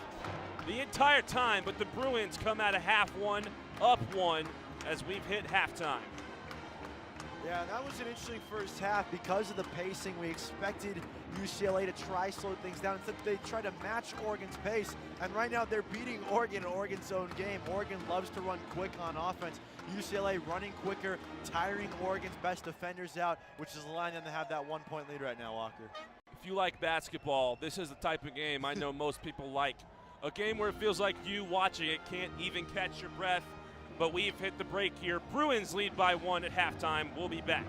the entire time, but the Bruins come out of half 1, up 1, as we've hit halftime.
Yeah, that was an interesting first half because of the pacing. We expected UCLA to try slow things down. Instead, they tried to match Oregon's pace, and right now they're beating Oregon in Oregon's own game. Oregon loves to run quick on offense. UCLA running quicker, tiring Oregon's best defenders out, which is allowing them to have that 1-point lead right now, Walker.
If you like basketball, this is the type of game I know most people like. A game where it feels like you watching it can't even catch your breath. But we've hit the break here. Bruins lead by 1 at halftime. We'll be back.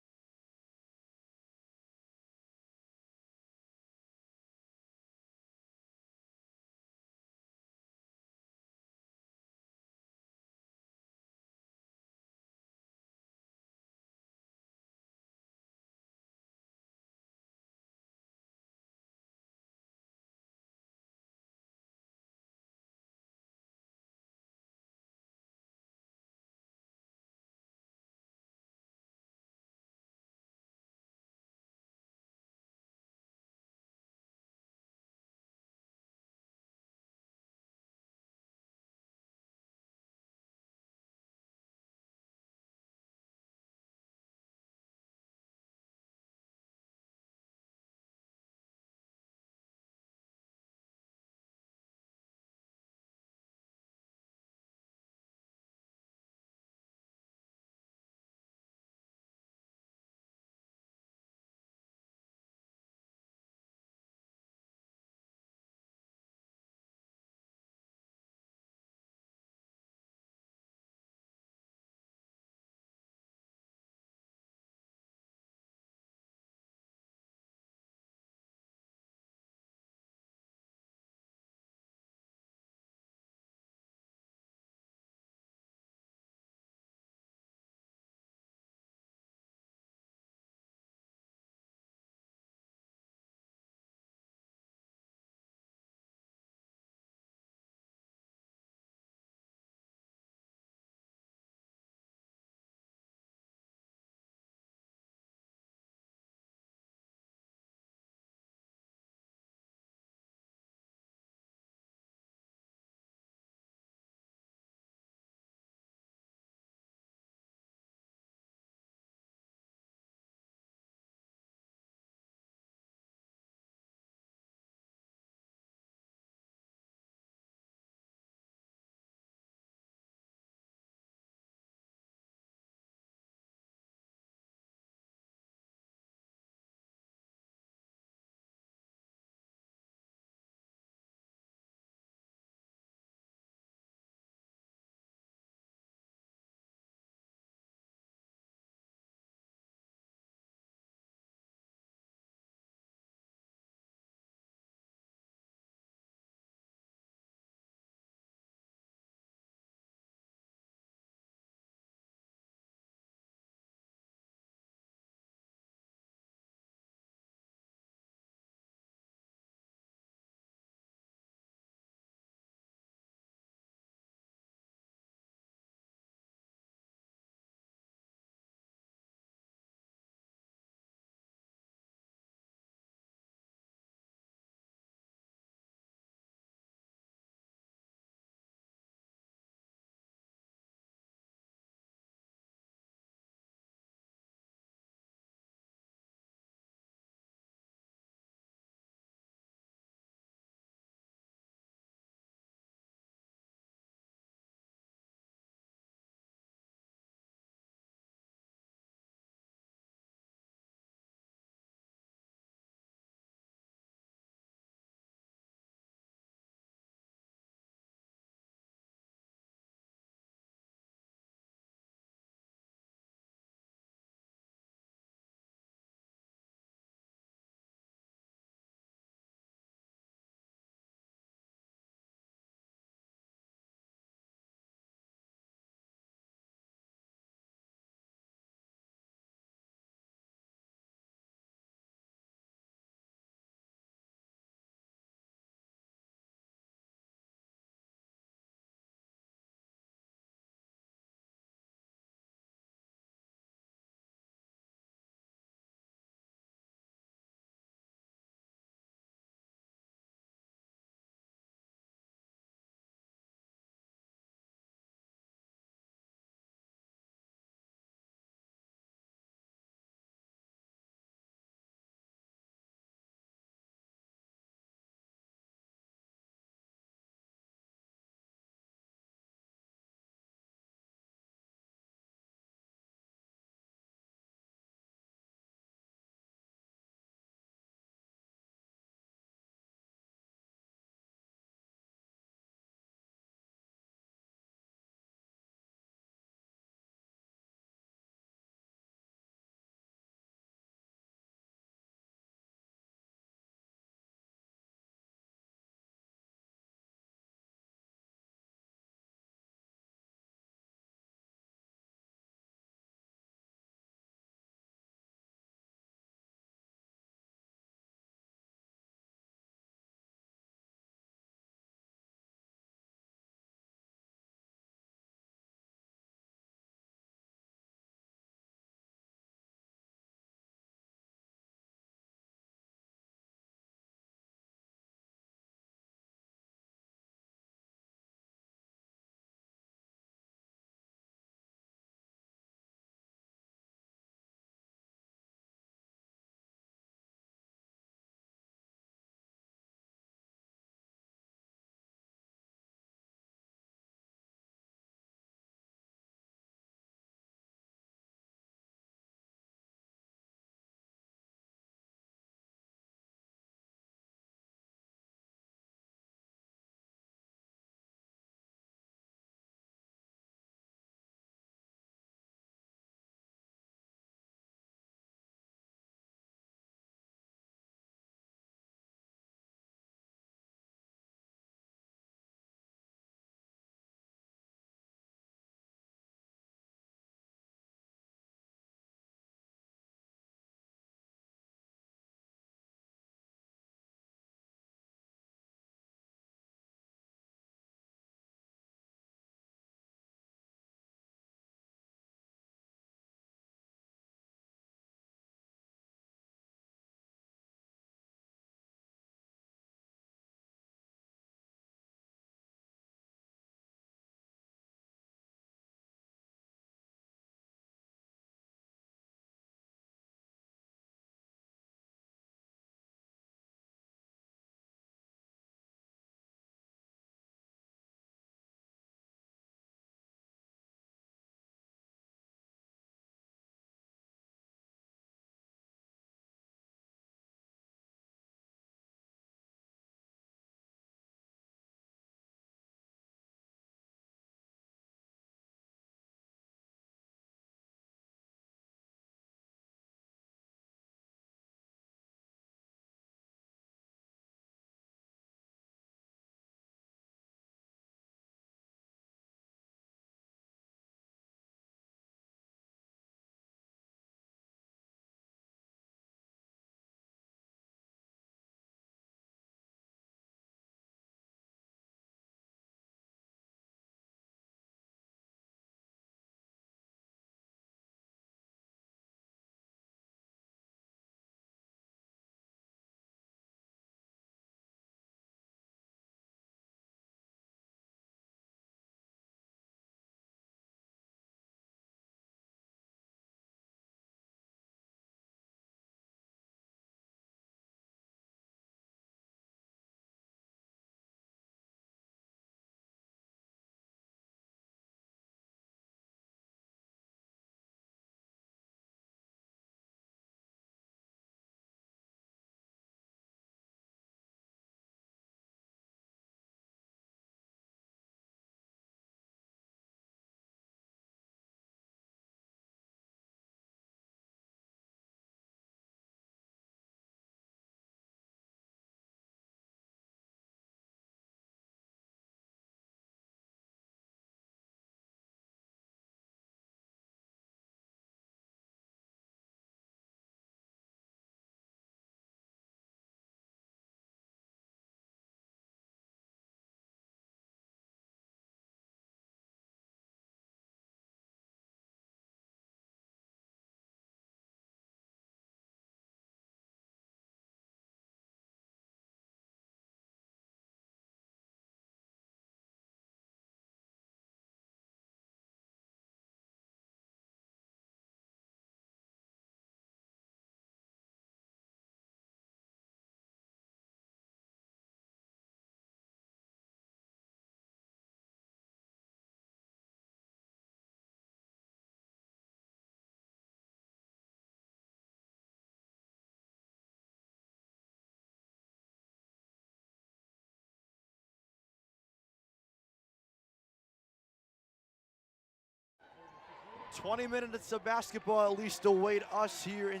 20 minutes of basketball at least await us here in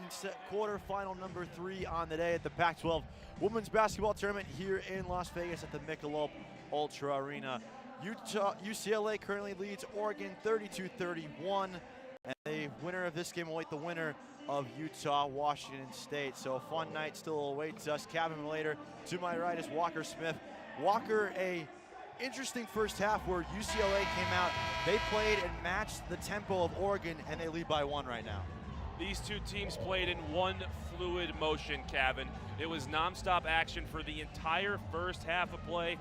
quarterfinal number 3 on the day at the Pac-12 Women's Basketball Tournament here in Las Vegas at the Michelob Ultra Arena. UCLA currently leads Oregon 32-31, and the winner of this game will await the winner of Utah-Washington State. So a fun night still awaits us. Kevin later to my right is Walker Smith. Walker, a interesting first half where UCLA came out, they played and matched the tempo of Oregon, and they lead by 1 right now.
These two teams played in one fluid motion, Kevin. It was nonstop action for the entire first half of play.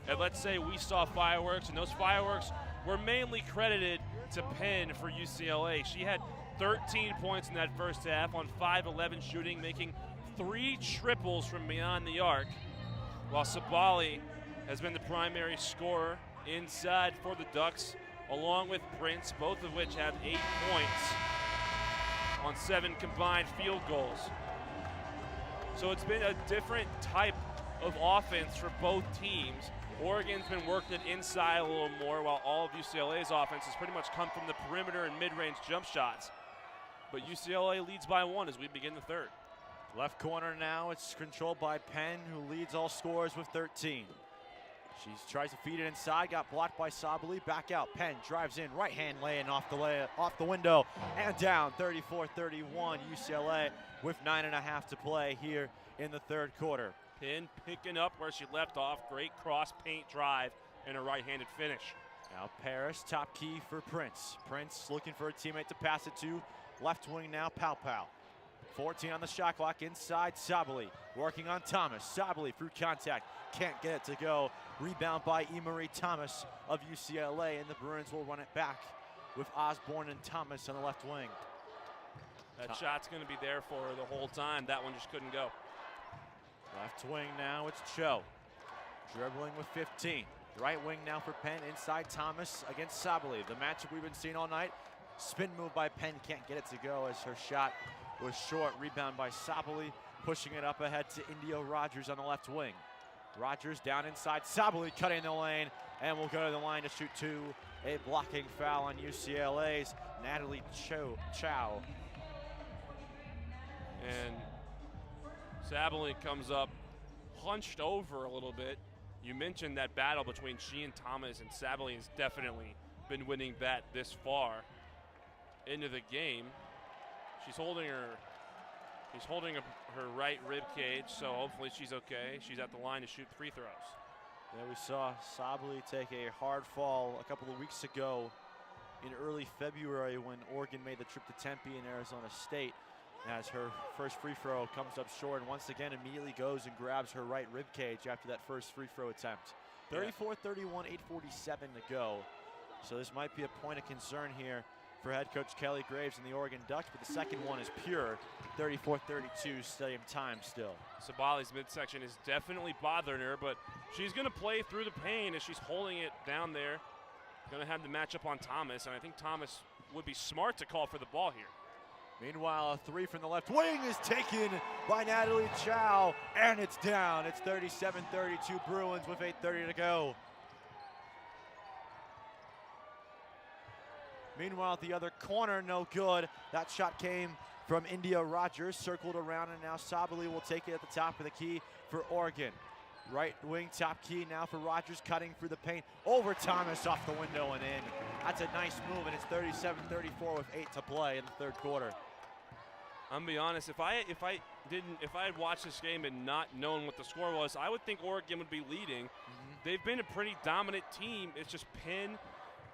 And let's say we saw fireworks, and those fireworks were mainly credited to Penn for UCLA. She had 13 points in that first half on 5-11 shooting, making 3 triples from beyond the arc, while Sabali has been the primary scorer inside for the Ducks, along with Prince, both of which have 8 points on 7 combined field goals. So it's been a different type of offense for both teams. Oregon's been working it inside a little more, while all of UCLA's offense has pretty much come from the perimeter and mid-range jump shots. But UCLA leads by 1 as we begin the third.
Left corner now, it's controlled by Penn, who leads all scorers with 13. She tries to feed it inside, got blocked by Sabali, back out. Penn drives in, right hand laying off the window, and down 34-31. UCLA with 9.5 to play here in the third quarter.
Penn picking up where she left off. Great cross paint drive and a right-handed finish.
Now Paris, top key for Prince. Prince looking for a teammate to pass it to. Left wing now, Pau Pau. 14 on the shot clock, inside Sabali. Working on Thomas. Sabali through contact, can't get it to go. Rebound by Emery Thomas of UCLA, and the Bruins will run it back with Osborne and Thomas on the left wing.
That shot's going to be there for her the whole time. That one just couldn't go.
Left wing now, it's Cho. Dribbling with 15. Right wing now for Penn, inside Thomas against Sabali. The matchup we've been seeing all night. Spin move by Penn, can't get it to go as her shot was short. Rebound by Sabali, pushing it up ahead to India Rogers on the left wing. Rogers down inside, Sabali cutting the lane, and will go to the line to shoot 2. A blocking foul on UCLA's Natalie Chow.
And Sabali comes up hunched over a little bit. You mentioned that battle between she and Thomas, and Sabali has definitely been winning that this far into the game. She's holding her right rib cage, so hopefully she's okay. She's at the line to shoot free throws.
Yeah, we saw Sabali take a hard fall a couple of weeks ago in early February when Oregon made the trip to Tempe in Arizona State, as her first free throw comes up short, and once again immediately goes and grabs her right rib cage after that first free throw attempt. 34-31, 8:47 to go. So this might be a point of concern here for head coach Kelly Graves and the Oregon Ducks, but the second one is pure. 34-32, same time still.
Sabali's midsection is definitely bothering her, but she's going to play through the pain as she's holding it down there. Going to have the matchup on Thomas, and I think Thomas would be smart to call for the ball here.
Meanwhile, a 3 from the left wing is taken by Natalie Chow, and it's down. It's 37-32 Bruins with 8:30 to go. Meanwhile, at the other corner, no good. That shot came from India Rogers, circled around, and now Sabali will take it at the top of the key for Oregon. Right wing top key now for Rogers, cutting through the paint. Over Thomas, off the window and in. That's a nice move, and it's 37-34 with 8 to play in the third quarter.
I'm gonna be honest, if I had watched this game and not known what the score was, I would think Oregon would be leading. They've been a pretty dominant team. It's just Penn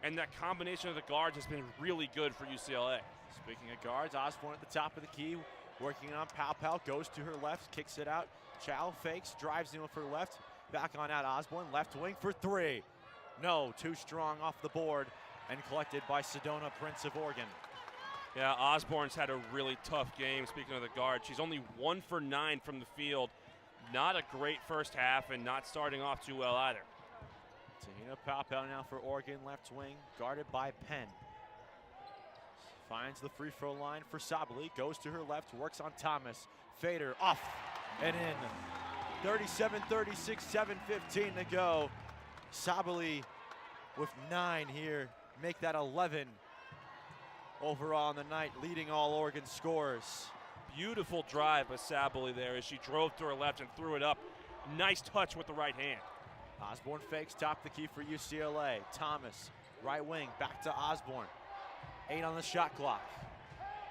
and that combination of the guards has been really good for UCLA.
Speaking of guards, Osborne at the top of the key, working on Pau Pau, goes to her left, kicks it out. Chow fakes, drives in with her left, back on out Osborne, left wing for 3. No, too strong off the board, and collected by Sedona Prince of Oregon.
Yeah, Osborne's had a really tough game, speaking of the guard. She's only 1 for 9 from the field. Not a great first half, and not starting off too well either.
Tahina Pau Pau now for Oregon, left wing, guarded by Penn. Finds the free throw line for Sabali, goes to her left, works on Thomas. Fader off and in. 37-36, 7:15 to go. Sabali with 9 here, make that 11. overall on the night, leading all Oregon scorers.
Beautiful drive by Sabally there as she drove to her left and threw it up. Nice touch with the right hand.
Osborne fakes top the key for UCLA. Thomas, right wing, back to Osborne. 8 on the shot clock.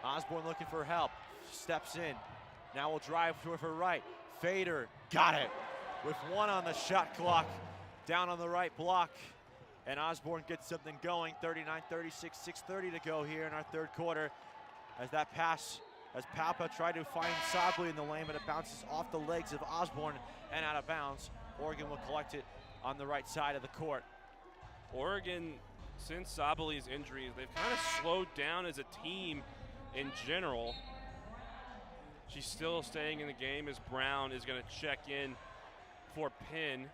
Osborne looking for help, steps in. Now will drive with her right. Fader, got it. With 1 on the shot clock, down on the right block. And Osborne gets something going, 39-36, 6:30 to go here in our third quarter. As that pass, as Papa tried to find Sabally in the lane, but it bounces off the legs of Osborne and out of bounds. Oregon will collect it on the right side of the court.
Oregon, since Sabaly's injuries, they've kind of slowed down as a team in general. She's still staying in the game as Brown is going to check in for Penn,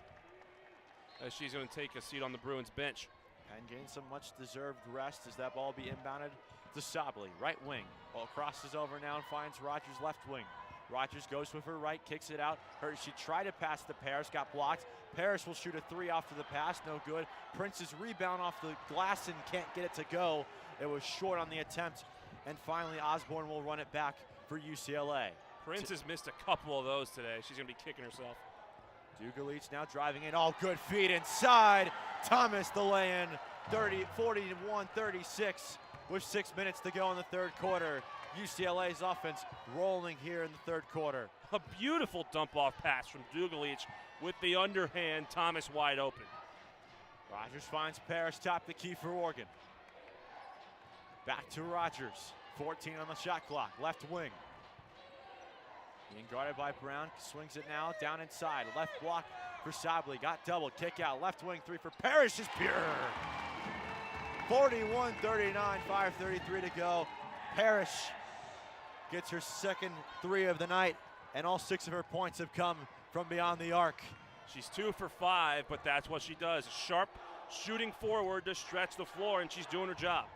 as she's going to take a seat on the Bruins bench.
Penn getting some much-deserved rest as that ball be inbounded to Sabally, right wing. Ball crosses over now and finds Rogers left wing. Rogers goes with her right, kicks it out. She tried to pass to Paris, got blocked. Paris will shoot a 3 off to the pass, no good. Prince's rebound off the glass and can't get it to go. It was short on the attempt. And finally, Osborne will run it back for UCLA.
Prince has missed a couple of those today. She's going to be kicking herself.
Dugalich now driving in, all good feet inside. Thomas the lay-in, 41-36 with 6 minutes to go in the third quarter. UCLA's offense rolling here in the third quarter.
A beautiful dump-off pass from Dugalich with the underhand, Thomas wide open.
Rogers finds Paris, top the key for Oregon. Back to Rogers, 14 on the shot clock, left wing. Being guarded by Brown, swings it now, down inside. Left block for Sabally, got double, kick out. Left wing 3 for Parrish is pure. 41-39, 5:33 to go. Parrish gets her second 3 of the night, and all 6 of her points have come from beyond the arc.
She's 2 for 5, but that's what she does. Sharp shooting forward to stretch the floor, and she's doing her job.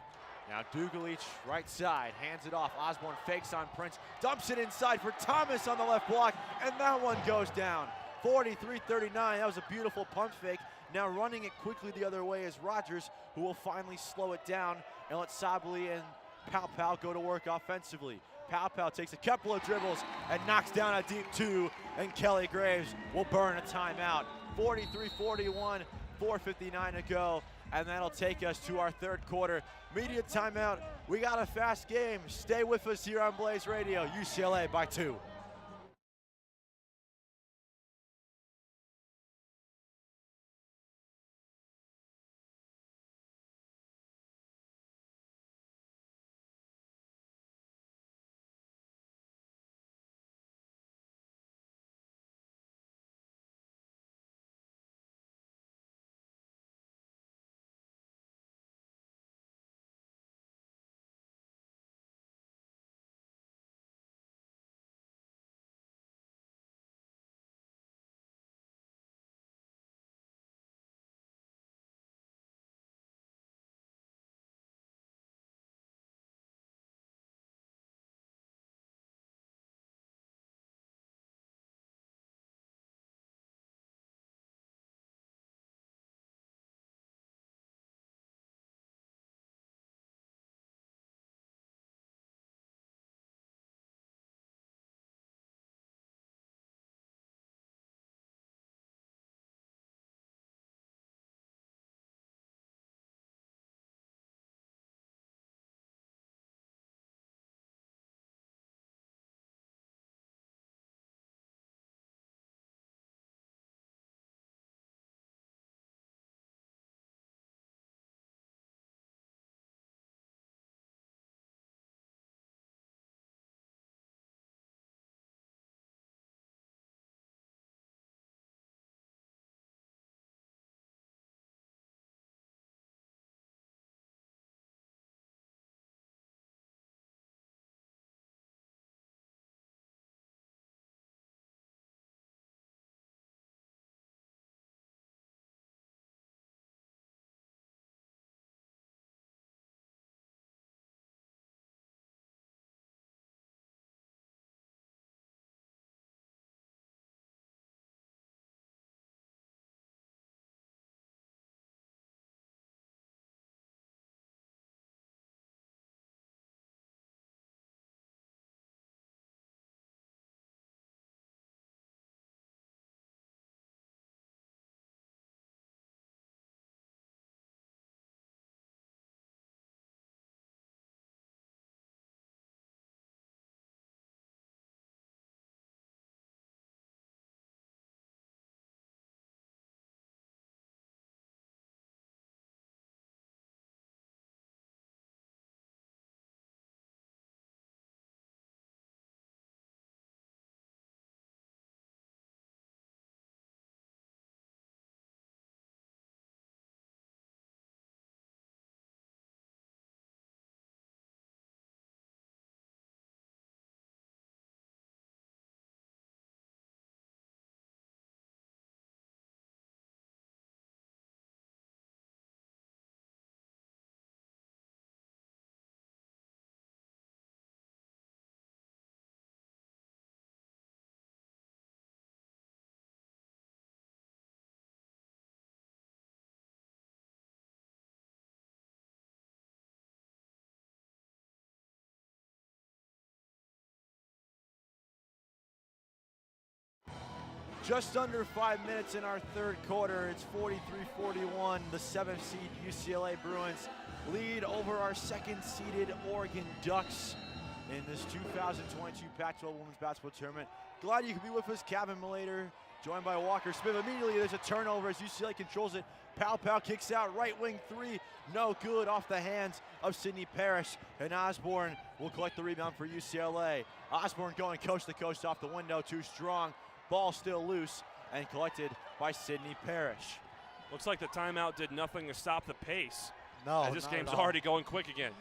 Now Dugalich, right side, hands it off. Osborne fakes on Prince, dumps it inside for Thomas on the left block, and that one goes down. 43-39, that was a beautiful pump fake. Now running it quickly the other way is Rogers, who will finally slow it down and let Sabally and Pau go to work offensively. Pau takes a couple of dribbles and knocks down a deep 2, and Kelly Graves will burn a timeout. 43-41, 4:59 to go. And that'll take us to our third quarter media timeout. We got a fast game. Stay with us here on Blaze Radio. UCLA by 2. Just under 5 minutes in our third quarter. It's 43-41. The 7th seed UCLA Bruins lead over our 2nd seeded Oregon Ducks in this 2022 Pac-12 Women's Basketball Tournament. Glad you could be with us. Kevin Malater, joined by Walker Smith. Immediately there's a turnover as UCLA controls it. Pow kicks out, right wing three, no good, off the hands of Sydney Parrish. And Osborne will collect the rebound for UCLA. Osborne going coast to coast off the window, too strong. Ball still loose and collected by Sydney Parrish.
Looks like the timeout did nothing to stop the pace.
No,
as this game's already going quick again.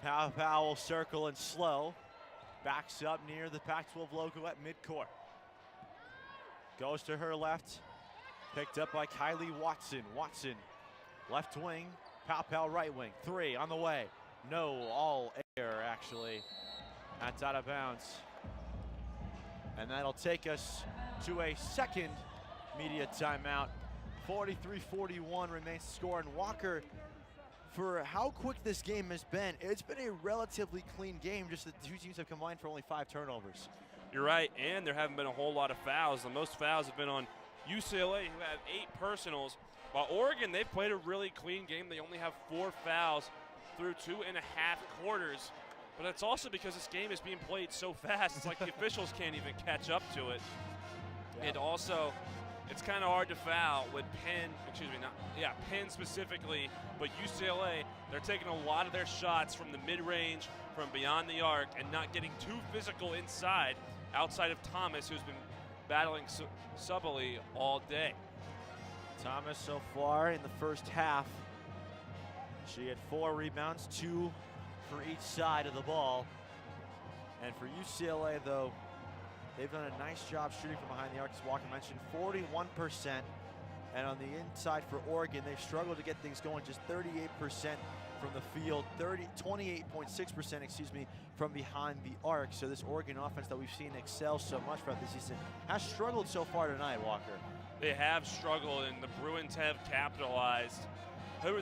Pow will circle and slow. Backs up near the Pac-12 logo at midcourt. Goes to her left. Picked up by Kylie Watson. Watson, left wing. Pow right wing. Three on the way. No, all air actually. That's out of bounds. And that'll take us to a second media timeout. 43-41 remains the score. And Walker, for how quick this game has been, it's been a relatively clean game, just that the two teams have combined for only 5 turnovers.
You're right, and there haven't been a whole lot of fouls. The most fouls have been on UCLA, who have 8 personals. While Oregon, they've played a really clean game. They only have 4 fouls through 2.5 quarters. But it's also because this game is being played so fast, it's like the officials can't even catch up to it. Yeah. And also, it's kind of hard to foul with Penn specifically, but UCLA, they're taking a lot of their shots from the mid-range, from beyond the arc, and not getting too physical inside, outside of Thomas, who's been battling subtly all day.
Thomas so far in the first half, she had 4 rebounds, 2 for each side of the ball. And for UCLA though, they've done a nice job shooting from behind the arc, as Walker mentioned, 41%. And on the inside for Oregon, they've struggled to get things going, just 38% from the field, 28.6%, excuse me, from behind the arc. So this Oregon offense that we've seen excel so much throughout this season has struggled so far tonight, Walker.
They have struggled, and the Bruins have capitalized. However,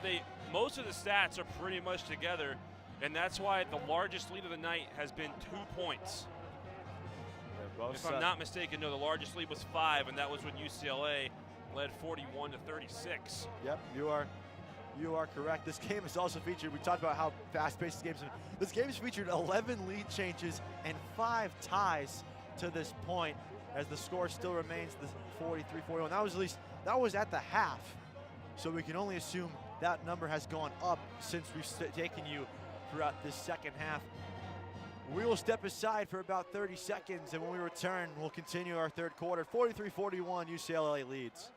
most of the stats are pretty much together, and that's why the largest lead of the night has been 2 points. If I'm not mistaken, no, the largest lead was 5, and that was when UCLA led 41-36.
Yep, you are correct. This game is also featured, we talked about how fast-paced this game is. This game has featured 11 lead changes and 5 ties to this point, as the score still remains the 43-41. That was at the half. So we can only assume that number has gone up since we've taken you throughout this second half. We will step aside for about 30 seconds, and when we return, we'll continue our third quarter. 43-41, UCLA leads.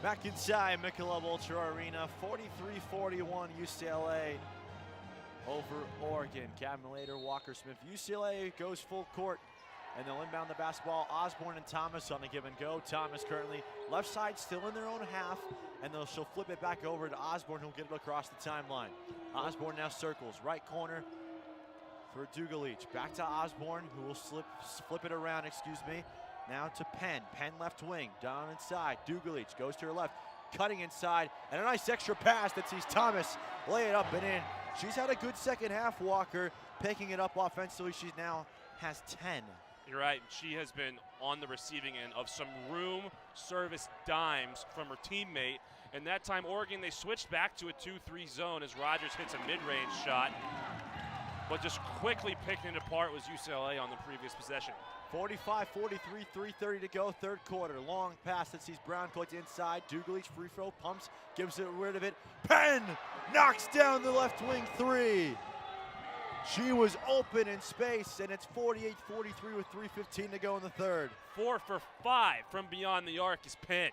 Back inside Michelob Ultra Arena, 43-41 UCLA over Oregon. Kevin Malater, Walker Smith. UCLA goes full court, and they'll inbound the basketball. Osborne and Thomas on the give and go. Thomas currently left side, still in their own half, and she'll flip it back over to Osborne, who'll get it across the timeline. Osborne now circles, right corner for Dugalich. Back to Osborne, who will flip it around, Now to Penn. Penn left wing, down inside. Dugalich goes to her left, cutting inside, and a nice extra pass that sees Thomas lay it up and in. She's had a good second half, Walker, picking it up offensively. She now has 10.
You're right. She has been on the receiving end of some room service dimes from her teammate. And that time, Oregon, they switched back to a 2-3 zone as Rogers hits a mid-range shot. But just quickly picking it apart was UCLA on the previous possession.
45-43, 3:30 to go, third quarter. Long pass that sees Brown collect inside. Dugalich free throw, pumps, gives it rid of it. Penn knocks down the left wing three. She was open in space, and it's 48-43 with 3:15 to go in the third.
4 for 5 from beyond the arc is Penn.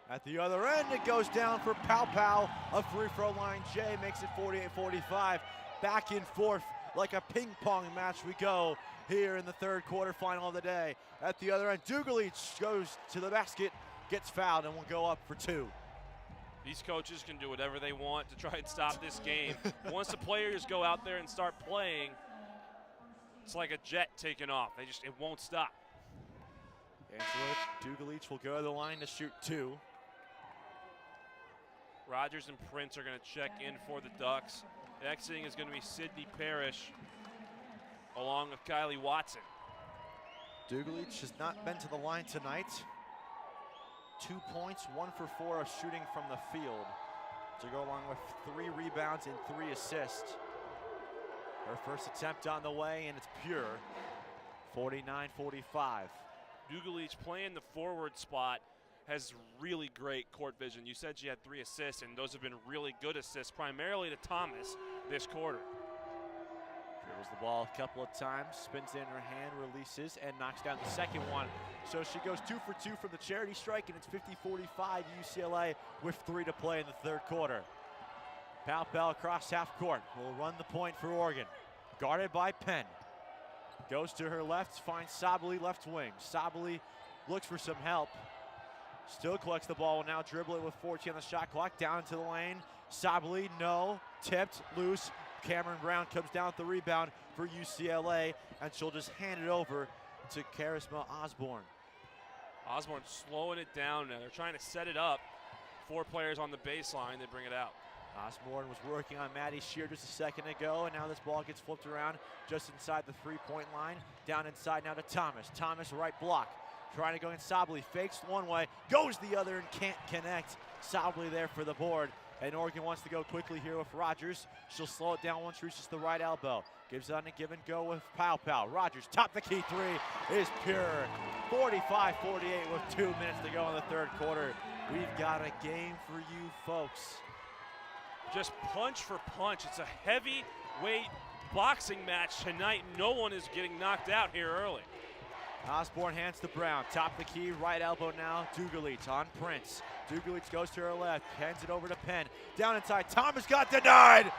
At the other end, it goes down for Pow. A free throw line. Jay makes it 48-45. Back and forth like a ping pong match we go here in the third quarter final of the day. At the other end, Dugalich goes to the basket, gets fouled, and will go up for 2.
These coaches can do whatever they want to try and stop this game. Once the players go out there and start playing, it's like a jet taking off. It won't stop.
Angela Dugalich will go to the line to shoot 2.
Rogers and Prince are going to check in for the Ducks. Exiting is going to be Sydney Parrish along with Kylie Watson.
Dugalich has not been to the line tonight. 2 points, 1 for 4 of shooting from the field to go along with 3 rebounds and 3 assists. Her first attempt on the way, and it's pure. 49-45.
Dugalich playing the forward spot has really great court vision. You said she had 3 assists, and those have been really good assists, primarily to Thomas this quarter.
Dribbles the ball a couple of times, spins it in her hand, releases, and knocks down the second one. So she goes 2 for 2 from the charity strike, and it's 50-45 UCLA with 3 to play in the third quarter. Pow across half court will run the point for Oregon. Guarded by Penn. Goes to her left, finds Sabally left wing. Sabally looks for some help. Still collects the ball, will now dribble it with 14 on the shot clock. Down into the lane. Sabally, no. Tipped, loose. Cameron Brown comes down with the rebound for UCLA, and she'll just hand it over to Charisma Osborne.
Osborne slowing it down now. They're trying to set it up. 4 players on the baseline, they bring it out.
Osborne was working on Maddie Shear just a second ago, and now this ball gets flipped around just inside the 3-point line. Down inside now to Thomas. Thomas right block. Trying to go in Sabally, fakes one way, goes the other and can't connect. Sabally there for the board. And Oregon wants to go quickly here with Rogers. She'll slow it down once she reaches the right elbow. Gives it on a give and go with Pow. Rogers, top the key 3 is pure. 45-48 with 2 minutes to go in the third quarter. We've got a game for you folks.
Just punch for punch. It's a heavyweight boxing match tonight. No one is getting knocked out here early.
Osborne hands to Brown, top the key, right elbow now, Dugalich on Prince. Dugalich goes to her left, hands it over to Penn. Down inside, Thomas got denied!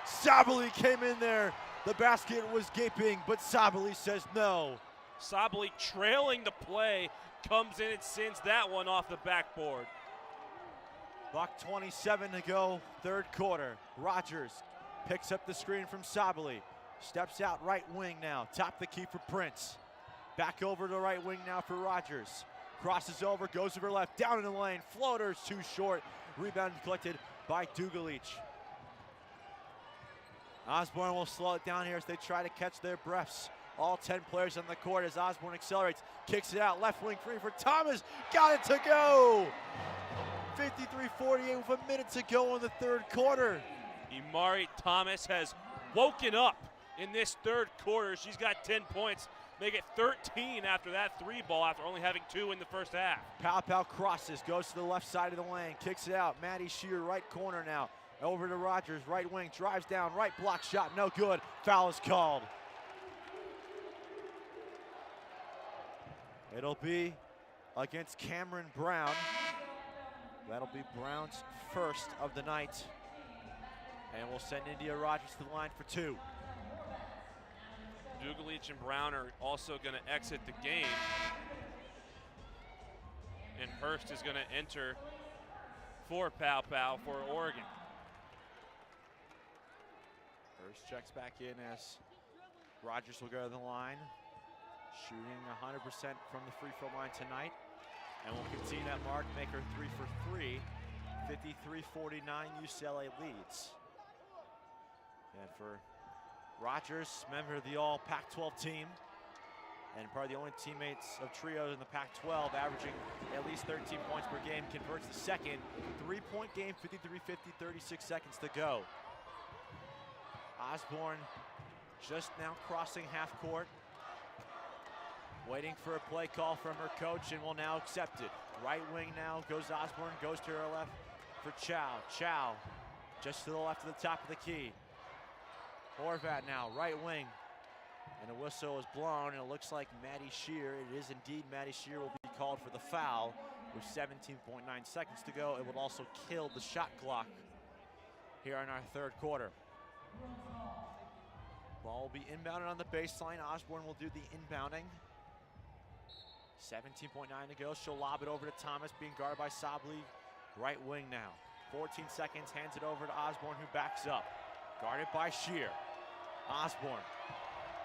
Sabally came in there. The basket was gaping, but Sabally says no.
Sabally trailing the play, comes in and sends that one off the backboard.
Buck 27 to go, third quarter. Rogers picks up the screen from Sabally. Steps out right wing now, top the key for Prince. Back over to the right wing now for Rogers. Crosses over, goes to her left, down in the lane. Floater's too short. Rebound collected by Dugalich. Osborne will slow it down here as they try to catch their breaths. All 10 players on the court as Osborne accelerates. Kicks it out, left wing free for Thomas. Got it to go! 53-48 with a minute to go in the third quarter.
Imari Thomas has woken up in this third quarter. She's got 10 points. Make it 13 after that 3 ball after only having 2 in the first half.
Pow crosses, goes to the left side of the lane, kicks it out. Maddie Shear, right corner now. Over to Rogers, right wing, drives down, right block shot, no good. Foul is called. It'll be against Cameron Brown. That'll be Brown's first of the night. And we'll send India Rogers to the line for 2.
Dugalich and Brown are also going to exit the game. And Hurst is going to enter for Pow for Oregon.
Hurst checks back in as Rogers will go to the line. Shooting 100% from the free throw line tonight. And will continue that mark, make her 3 for 3. 53-49 UCLA leads. And for Rogers, member of the all Pac-12 team, and probably the only teammates of trios in the Pac-12, averaging at least 13 points per game, converts the second 3-point game, 53-50, 36 seconds to go. Osborne just now crossing half court. waiting for a play call from her coach and will now accept it. Right wing now goes Osborne, goes to her left for Chow. Chow just to the left of the top of the key. Horvat now, right wing. And a whistle is blown, and it looks like Maddie Shear, it is indeed Maddie Shear, will be called for the foul with 17.9 seconds to go. It will also kill the shot clock here in our third quarter. Ball will be inbounded on the baseline. Osborne will do the inbounding. 17.9 to go. She'll lob it over to Thomas, being guarded by Sabli. Right wing now. 14 seconds, hands it over to Osborne, who backs up. Guarded by Shear. Osborne.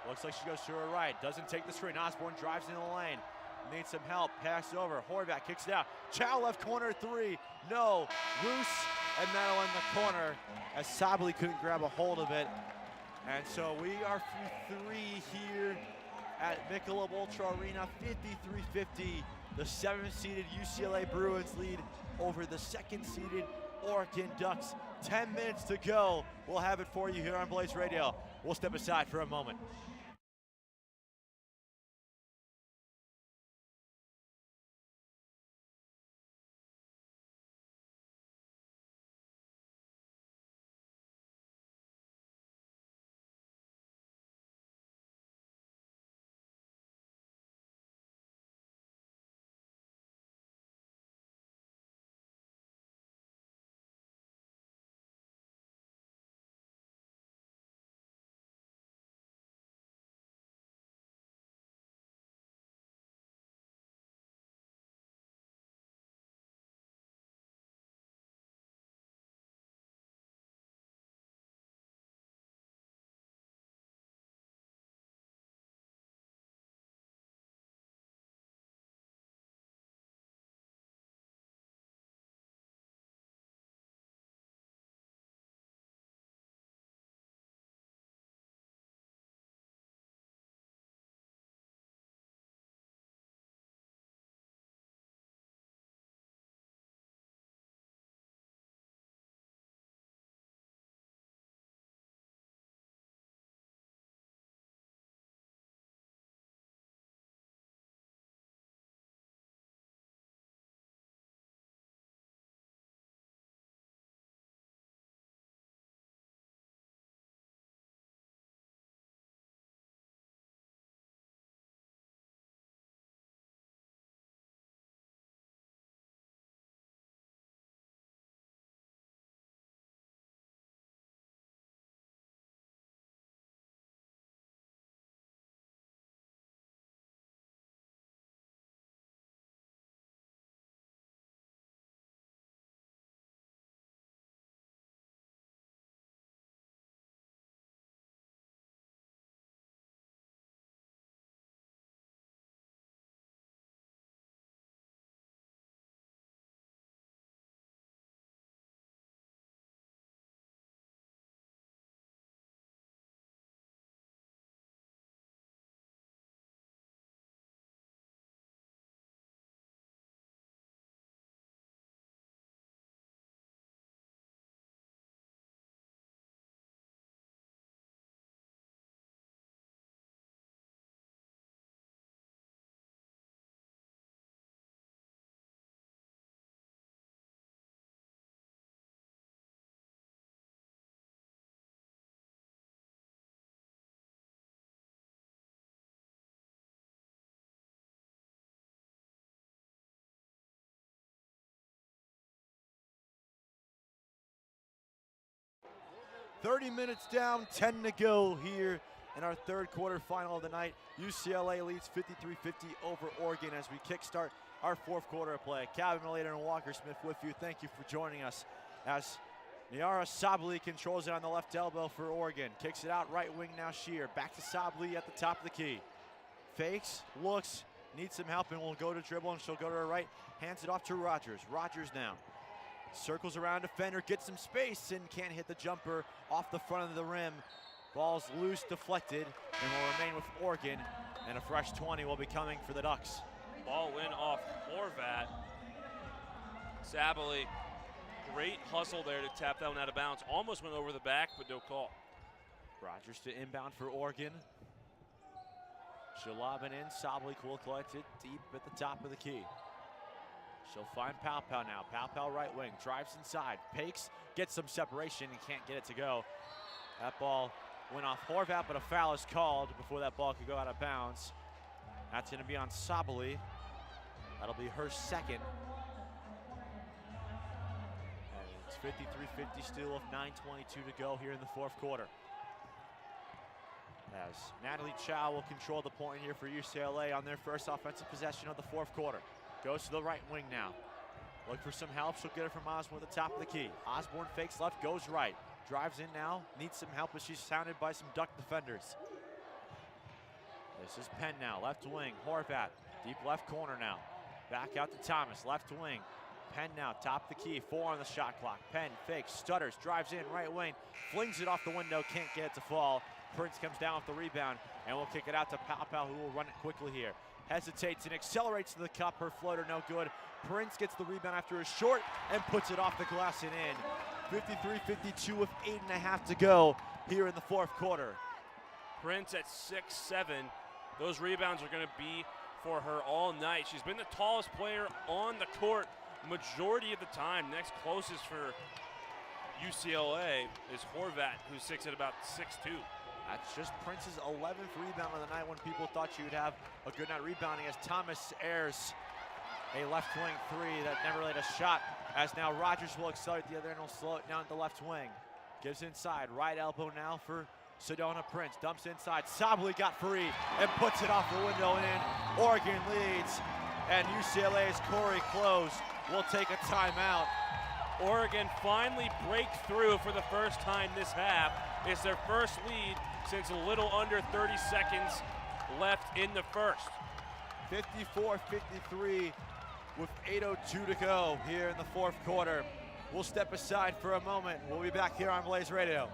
Looks like she goes to her right. Doesn't take the screen. Osborne drives in the lane. Needs some help. Pass over. Horvat kicks it out. Chow left corner three. No. Roos and that'll in the corner as Sabli couldn't grab a hold of it. And so we are through three here at Michelob Ultra Arena, 53-50. The 7th-seeded UCLA Bruins lead over the 2nd-seeded Oregon Ducks. 10 minutes to go. We'll have it for you here on Blaze Radio. We'll step aside for a moment. "30 minutes down, 10 to go here in our third quarter final of the night. UCLA leads 53-50 over Oregon as we kickstart our fourth quarter of play. Calvin Relator and Walker Smith with you. Thank you for joining us as Niara Sabli controls it on the left elbow for Oregon. Kicks it out right wing now Shear. Back to Sabli at the top of the key. Fakes, looks, needs some help and will go to dribble and she'll go to her right. Hands it off to Rogers. Rogers now. Circles around defender, gets some space and can't hit the jumper off the front of the rim. Ball's loose, deflected, and will remain with Oregon. And a fresh 20 will be coming for the Ducks.
Ball win off Horvat. Sabali, great hustle there to tap that one out of bounds. Almost went over the back, but no call.
Rogers to inbound for Oregon. She'll lob it in. Sablik will collect it deep at the top of the key. She'll find Pow now. Pow right wing, drives inside. Pakes, gets some separation and can't get it to go. That ball went off Horvat, but a foul is called before that ball could go out of bounds. That's going to be on Sabali. That'll be her second. And it's 53-50 still with 9:22 to go here in the fourth quarter. As Natalie Chow will control the point here for UCLA on their first offensive possession of the fourth quarter. Goes to the right wing now. Look for some help. She'll get it from Osborne at the top of the key. Osborne fakes left, goes right. Drives in now, needs some help as she's surrounded by some Duck defenders. This is Penn now, left wing. Horvat, deep left corner now. Back out to Thomas, left wing. Penn now, top of the key, 4 on the shot clock. Penn fakes, stutters, drives in, right wing. Flings it off the window, can't get it to fall. Prince comes down with the rebound, and will kick it out to Pow, who will run it quickly here. Hesitates and accelerates to the cup, her floater no good. Prince gets the rebound after a short and puts it off the glass and in. 53-52 with 8.5 to go here in the fourth quarter.
Prince at 6'7". Those rebounds are going to be for her all night. She's been the tallest player on the court majority of the time. Next closest for UCLA is Horvat, who's sits at about 6'2".
That's just Prince's 11th rebound of the night when people thought she would have a good night rebounding as Thomas airs a left wing three that never laid a shot, as now Rogers will accelerate the other end and will slow it down to the left wing. Gives inside, right elbow now for Sedona Prince. Dumps inside, Sabli got free and puts it off the window and in. Oregon leads, and UCLA's Corey Close will take a timeout.
Oregon finally break through for the first time this half. It's their first lead since a little under 30 seconds left in the first.
54-53 with 8:02 to go here in the fourth quarter. We'll step aside for a moment. We'll be back here on Blaze Radio.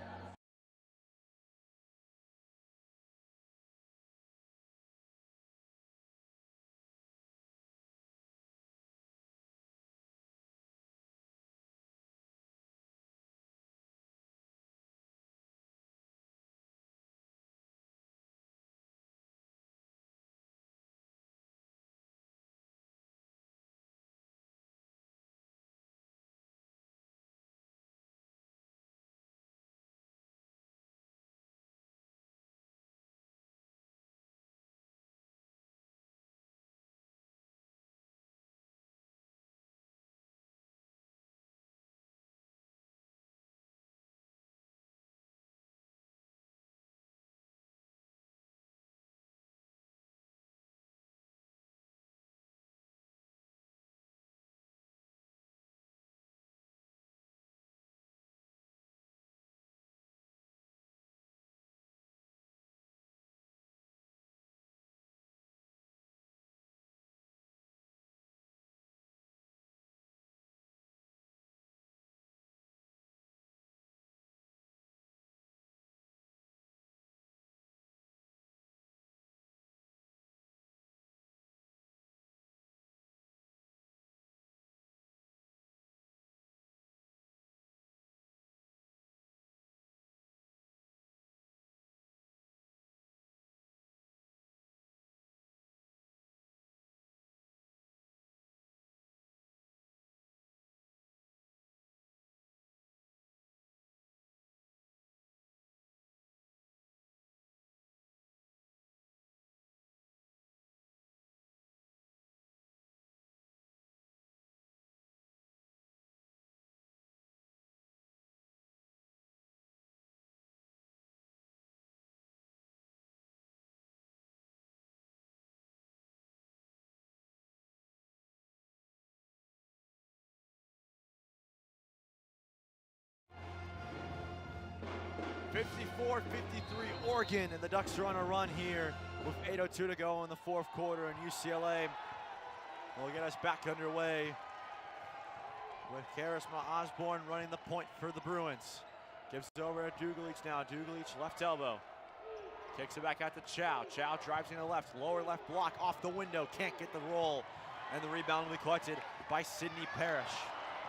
.54-53 Oregon, and the Ducks are on a run here with 8:02 to go in the fourth quarter, and UCLA will get us back underway with Charisma Osborne running the point for the Bruins. Gives it over to Dugalich now. Dugalich left elbow. Kicks it back out to Chow. Chow drives in the left. Lower left block off the window. Can't get the roll. And the rebound will be collected by Sydney Parrish.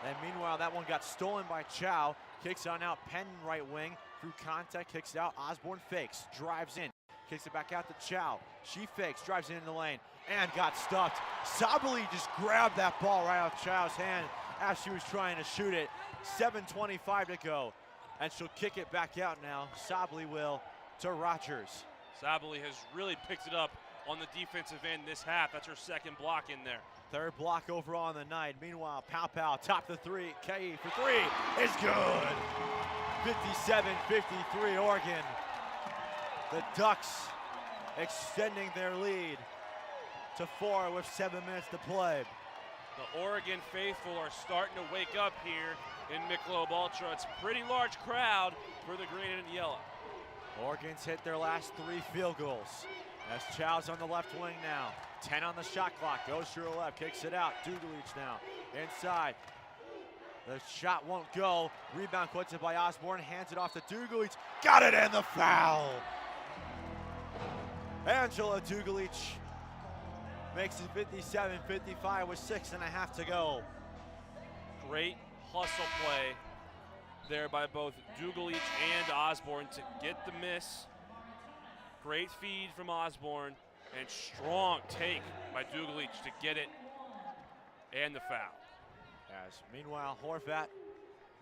And meanwhile, that one got stolen by Chow. Kicks on out. Penn right wing. Through contact, kicks it out. Osborne fakes. Drives in. kicks it back out to Chow. She fakes, drives it in the lane, and got stuffed. Sabali just grabbed that ball right out of Chow's hand as she was trying to shoot it. 7:25 to go, and she'll kick it back out now. Sabali will to Rogers.
Sabali has really picked it up on the defensive end this half. That's her second block in there.
Third block overall on the night. Meanwhile, Pow top the three. Kei for three is good. 57-53 Oregon. The Ducks extending their lead to 4 with 7 minutes to play.
The Oregon faithful are starting to wake up here in Michelob Ultra. It's a pretty large crowd for the green and yellow.
Oregon's hit their last 3 field goals. As Chow's on the left wing now. 10 on the shot clock, goes to her left, kicks it out. Dugalich now, inside. The shot won't go. Rebound collected by Osborne, hands it off to Dugalich. Got it and the foul. Angela Dugalich makes it 57-55 with 6.5 to go.
Great hustle play there by both Dugalich and Osborne to get the miss. Great feed from Osborne and strong take by Dugalich to get it and the foul.
As meanwhile, Horvat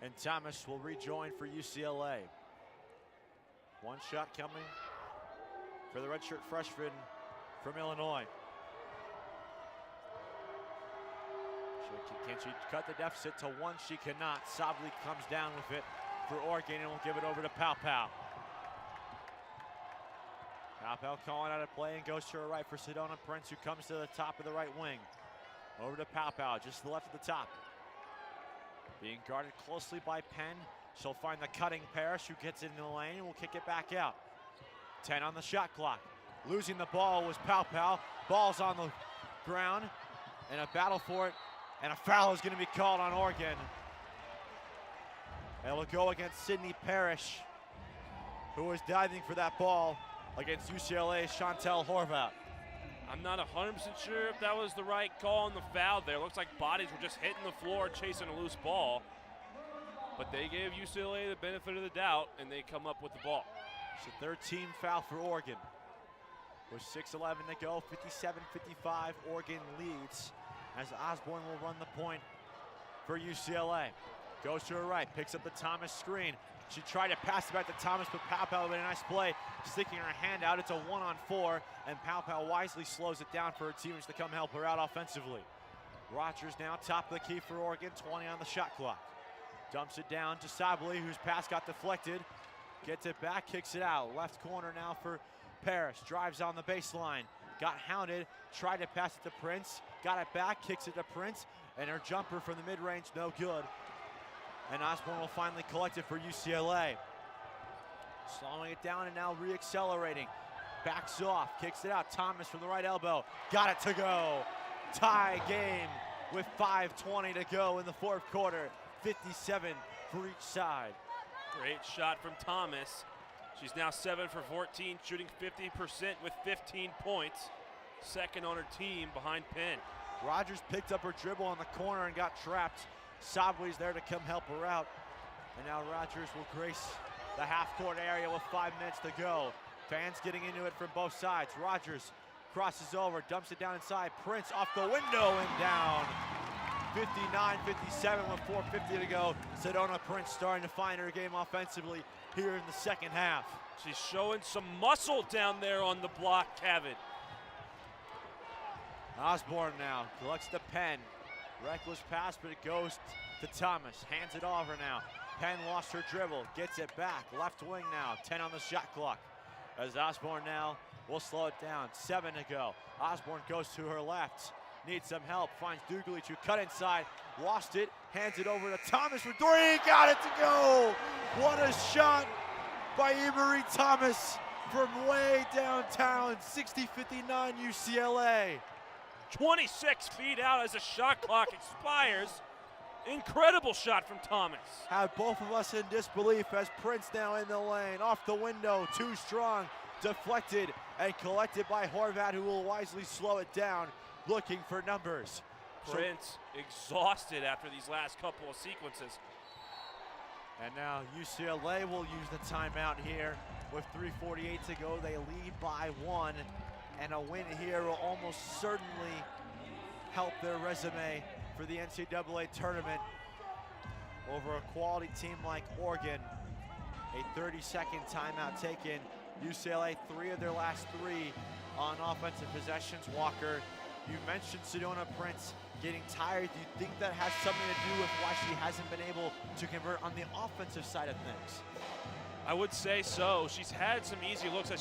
and Thomas will rejoin for UCLA. One shot coming for the redshirt freshman from Illinois. Can she cut the deficit to 1? She cannot. Sabali comes down with it for Oregon and will give it over to Pow. Pow calling out a play and goes to her right for Sedona Prince, who comes to the top of the right wing. Over to Pow, just to the left of the top. Being guarded closely by Penn. She'll find the cutting Parrish, who gets it in the lane and will kick it back out. 10 on the shot clock. Losing the ball was Pow. Ball's on the ground and a battle for it. And a foul is going to be called on Oregon. And it'll go against Sydney Parrish, who was diving for that ball against UCLA's Chantel Horvat.
I'm not 100% sure if that was the right call on the foul there. Looks like bodies were just hitting the floor chasing a loose ball. But they gave UCLA the benefit of the doubt, and they come up with the ball.
It's a 13 foul for Oregon. With 6:11 to go, 57-55, Oregon leads as Osborne will run the point for UCLA. Goes to her right, picks up the Thomas screen. She tried to pass it back to Thomas, but Pow with a nice play, sticking her hand out. It's a 1-on-4, and Pow wisely slows it down for her teammates to come help her out offensively. Rogers now top of the key for Oregon, 20 on the shot clock. Dumps it down to Sabali, whose pass got deflected. Gets it back, kicks it out. Left corner now for Parrish. Drives on the baseline. Got hounded, tried to pass it to Prince. Got it back, kicks it to Prince. And her jumper from the mid-range, no good. And Osborne will finally collect it for UCLA. Slowing it down and now re-accelerating. Backs off, kicks it out. Thomas from the right elbow. Got it to go. Tie game with 5:20 to go in the fourth quarter. 57 for each side.
Great shot from Thomas. She's now 7 for 14, shooting 50% with 15 points. Second on her team behind Penn.
Rogers picked up her dribble on the corner and got trapped. Sabali's there to come help her out. And now Rogers will grace the half-court area with 5 minutes to go. Fans getting into it from both sides. Rogers crosses over, dumps it down inside. Prince off the window and down. 59-57 with 4:50 to go. Sedona Prince starting to find her game offensively here in the second half.
She's showing some muscle down there on the block, Kevin.
Osborne now collects the Penn. Reckless pass, but it goes to Thomas. Hands it over now. Penn lost her dribble, gets it back. Left wing now, 10 on the shot clock. As Osborne now will slow it down. 7 to go. Osborne goes to her left. Needs some help, finds Dugalich, who cut inside, lost it, hands it over to Thomas for 3, got it to go! What a shot by Emery Thomas from way downtown, 60-59 UCLA.
26 feet out as the shot clock expires. Incredible shot from Thomas.
Have both of us in disbelief as Prince now in the lane, off the window, too strong, deflected and collected by Horvat, who will wisely slow it down. Looking for numbers.
Prince exhausted after these last couple of sequences.
And now UCLA will use the timeout here with 3:48 to go. They lead by 1, and a win here will almost certainly help their resume for the NCAA tournament over a quality team like Oregon. A 30-second timeout taken. UCLA, 3 of their last 3 on offensive possessions. Walker, you mentioned Sedona Prince getting tired. Do you think that has something to do with why she hasn't been able to convert on the offensive side of things?
I would say so. She's had some easy looks that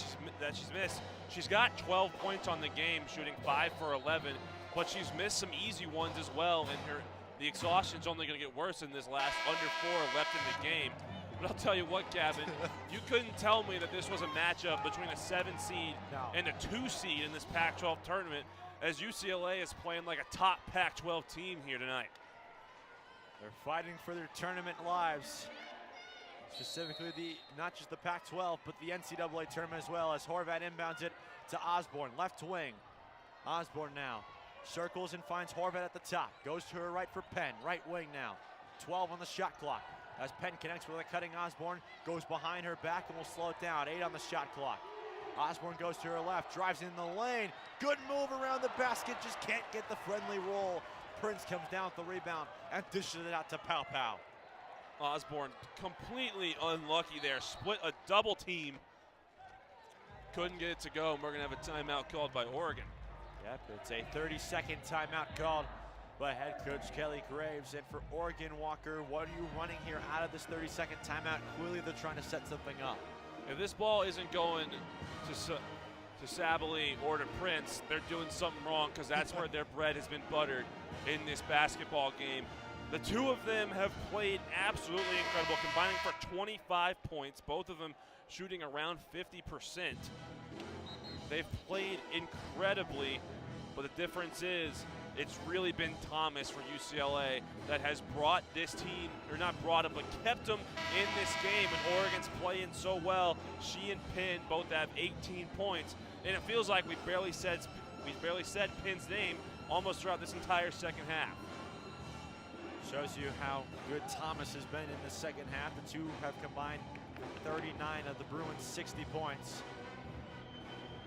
she's missed. She's got 12 points on the game, shooting 5 for 11, but she's missed some easy ones as well, and the exhaustion's only going to get worse in this last under 4 left in the game. But I'll tell you what, Gavin, you couldn't tell me that this was a matchup between a 7 seed and a 2 seed in this Pac-12 tournament, as UCLA is playing like a top Pac-12 team here tonight.
They're fighting for their tournament lives. Specifically, not just the Pac-12, but the NCAA tournament as well, as Horvat inbounds it to Osborne, left wing. Osborne now circles and finds Horvat at the top. Goes to her right for Penn, right wing now. 12 on the shot clock. As Penn connects with a cutting Osborne, goes behind her back and will slow it down. 8 on the shot clock. Osborne goes to her left, drives in the lane. Good move around the basket, just can't get the friendly roll. Prince comes down with the rebound and dishes it out to Pow Pow.
Osborne completely unlucky there. Split a double team. Couldn't get it to go, and we're going to have a timeout called by Oregon.
Yep, it's a 30-second timeout called by head coach Kelly Graves. And for Oregon, Walker, what are you running here out of this 30-second timeout? Clearly they're trying to set something up.
If this ball isn't going to Sabally or to Prince, they're doing something wrong, because that's where their bread has been buttered in this basketball game. The two of them have played absolutely incredible, combining for 25 points, both of them shooting around 50%. They've played incredibly, but the difference is it's really been Thomas for UCLA that has brought this team, or not brought them, but kept them in this game. And Oregon's playing so well. She and Penn both have 18 points, and it feels like we've barely said Penn's name almost throughout this entire second half.
Shows you how good Thomas has been in the second half. The two have combined 39 of the Bruins' 60 points.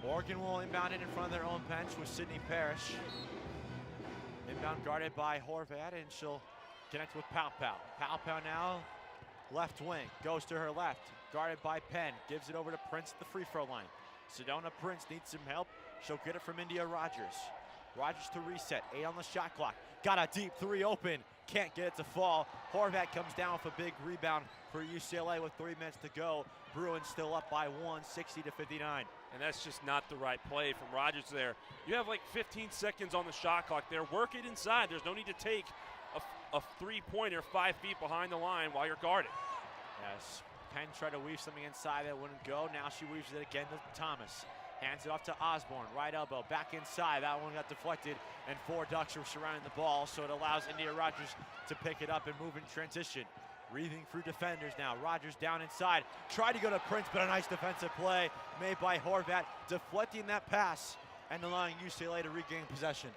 Oregon will inbound it in front of their own bench with Sydney Parrish. Inbound guarded by Horvat, and she'll connect with Pow Pow. Pow Pow now, left wing, goes to her left. Guarded by Penn, gives it over to Prince at the free throw line. Sedona Prince needs some help. She'll get it from India Rogers. Rogers to reset, 8 on the shot clock. Got a deep 3 open, can't get it to fall. Horvat comes down with a big rebound for UCLA with 3 minutes to go. Bruins still up by 1, 60-59.
And that's just not the right play from Rogers there. You have like 15 seconds on the shot clock there. Work it inside. There's no need to take a three-pointer 5 feet behind the line while you're guarded.
Yes, Penn tried to weave something inside that wouldn't go. Now she weaves it again to Thomas. Hands it off to Osborne, right elbow, back inside. That one got deflected, and 4 Ducks were surrounding the ball, so it allows India Rogers to pick it up and move in transition. Breathing through defenders now. Rogers down inside. Tried to go to Prince, but a nice defensive play made by Horvat, deflecting that pass and allowing UCLA to regain possession.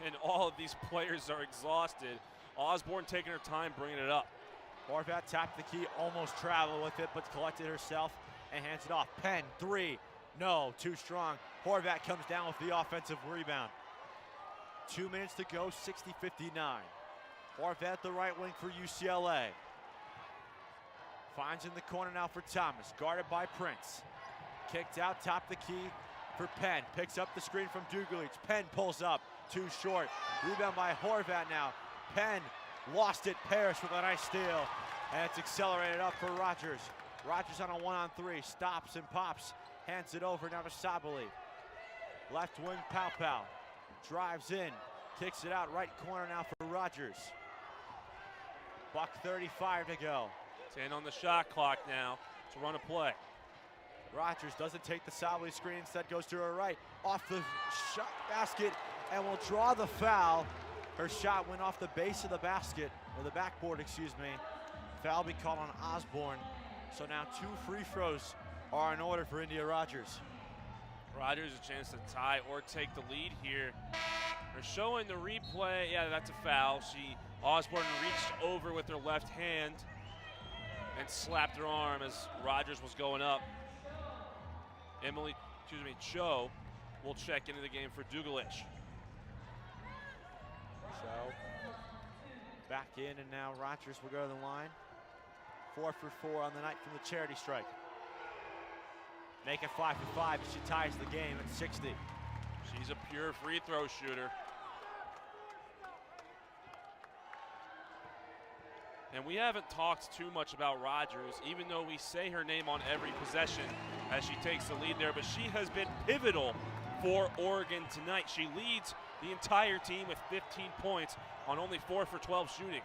And all of these players are exhausted. Osborne taking her time bringing it up.
Horvat tapped the key, almost traveled with it, but collected herself and hands it off. Penn, 3. No, too strong. Horvat comes down with the offensive rebound. 2 minutes to go, 60-59. Horvat the right wing for UCLA. Finds in the corner now for Thomas, guarded by Prince. Kicked out, top the key for Penn. Picks up the screen from Dugulic. Penn pulls up, too short. Rebound by Horvat now. Penn lost it, Parrish with a nice steal. And it's accelerated up for Rogers. Rogers on a 1-on-3, stops and pops. Hands it over now to Sabally. Left wing, Pow Pow. Drives in, kicks it out, right corner now for Rogers. $1:35 to go.
10 on the shot clock now to run a play.
Rogers doesn't take the Sabally screen, instead goes to her right. Off the shot basket and will draw the foul. Her shot went off the base of the basket, or the backboard, excuse me. Foul be called on Osborne. So now 2 free throws are in order for India Rogers.
Rogers a chance to tie or take the lead here. They're showing the replay. Yeah, that's a foul. Osborne reached over with her left hand and slapped her arm as Rogers was going up. Cho will check into the game for Dugalish.
So back in, and now Rogers will go to the line. 4 for 4 on the night from the charity strike. Make it 5 for 5 as she ties the game at 60.
She's a pure free throw shooter. And we haven't talked too much about Rogers, even though we say her name on every possession as she takes the lead there, but she has been pivotal for Oregon tonight. She leads the entire team with 15 points on only 4 for 12 shooting.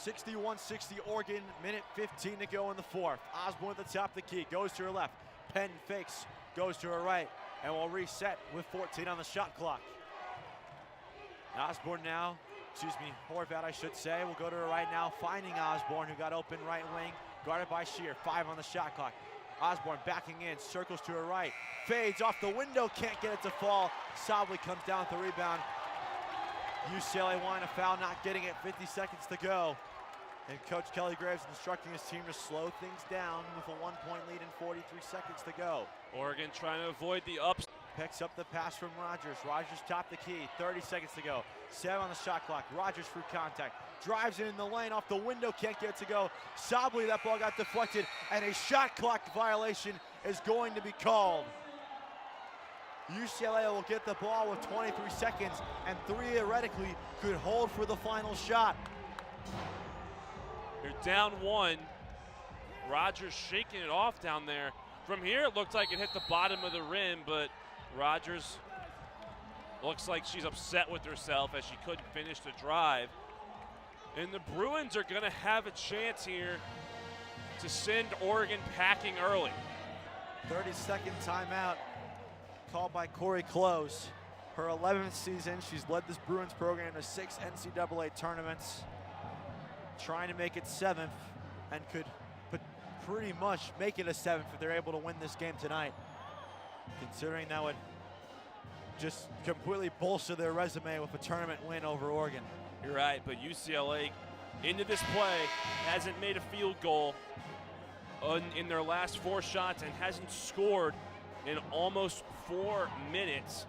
61-60 Oregon, minute 15 to go in the fourth. Osborne at the top of the key, goes to her left. Penn fakes, goes to her right, and will reset with 14 on the shot clock. Osborne now, Horvath I should say, will go to her right now, finding Osborne, who got open right wing, guarded by Shear. 5 on the shot clock. Osborne backing in, circles to her right, fades off the window, can't get it to fall. Sobley comes down with the rebound. UCLA wanting a foul, not getting it, 50 seconds to go. And Coach Kelly Graves instructing his team to slow things down with a 1-point lead and 43 seconds to go.
Oregon trying to avoid the ups.
Picks up the pass from Rogers. Rogers top the key, 30 seconds to go. 7 on the shot clock. Rogers through contact. Drives it in the lane, off the window, can't get it to go. Sobley, that ball got deflected, and a shot clock violation is going to be called. UCLA will get the ball with 23 seconds, and theoretically could hold for the final shot.
You're down 1. Rogers shaking it off down there. From here, it looked like it hit the bottom of the rim, but Rogers looks like she's upset with herself as she couldn't finish the drive. And the Bruins are going to have a chance here to send Oregon packing early.
30-second timeout called by Corey Close. Her 11th season, she's led this Bruins program to 6 NCAA tournaments, trying to make it 7th, and could pretty much make it a 7th if they're able to win this game tonight. Considering that would just completely bolster their resume with a tournament win over Oregon.
You're right, but UCLA into this play hasn't made a field goal in their last 4 shots and hasn't scored in almost 4 minutes.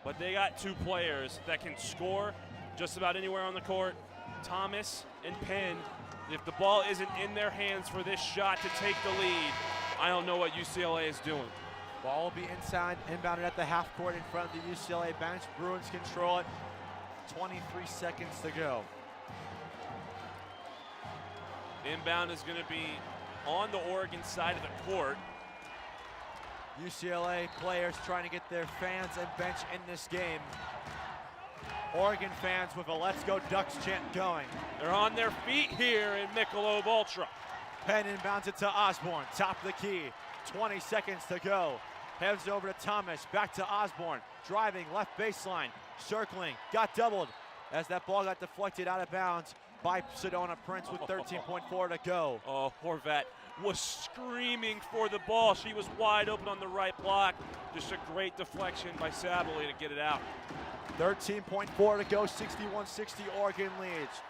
But they got 2 players that can score just about anywhere on the court, Thomas and Penn. If the ball isn't in their hands for this shot to take the lead, I don't know what UCLA is doing.
Ball will be inside, inbounded at the half court in front of the UCLA bench. Bruins control it. 23 seconds to go.
Inbound is going to be on the Oregon side of the court.
UCLA players trying to get their fans and bench in this game. Oregon fans with a "Let's Go Ducks" chant going.
They're on their feet here in Michelob Ultra.
Penn inbounds it to Osborne, top of the key. 20 seconds to go. Heads over to Thomas, back to Osborne. Driving left baseline, circling, got doubled as that ball got deflected out of bounds by Sedona Prince with 13.4 to go.
Oh, Horvath was screaming for the ball. She was wide open on the right block. Just a great deflection by Sabley to get it out.
13.4 to go, 61-60 Oregon leads.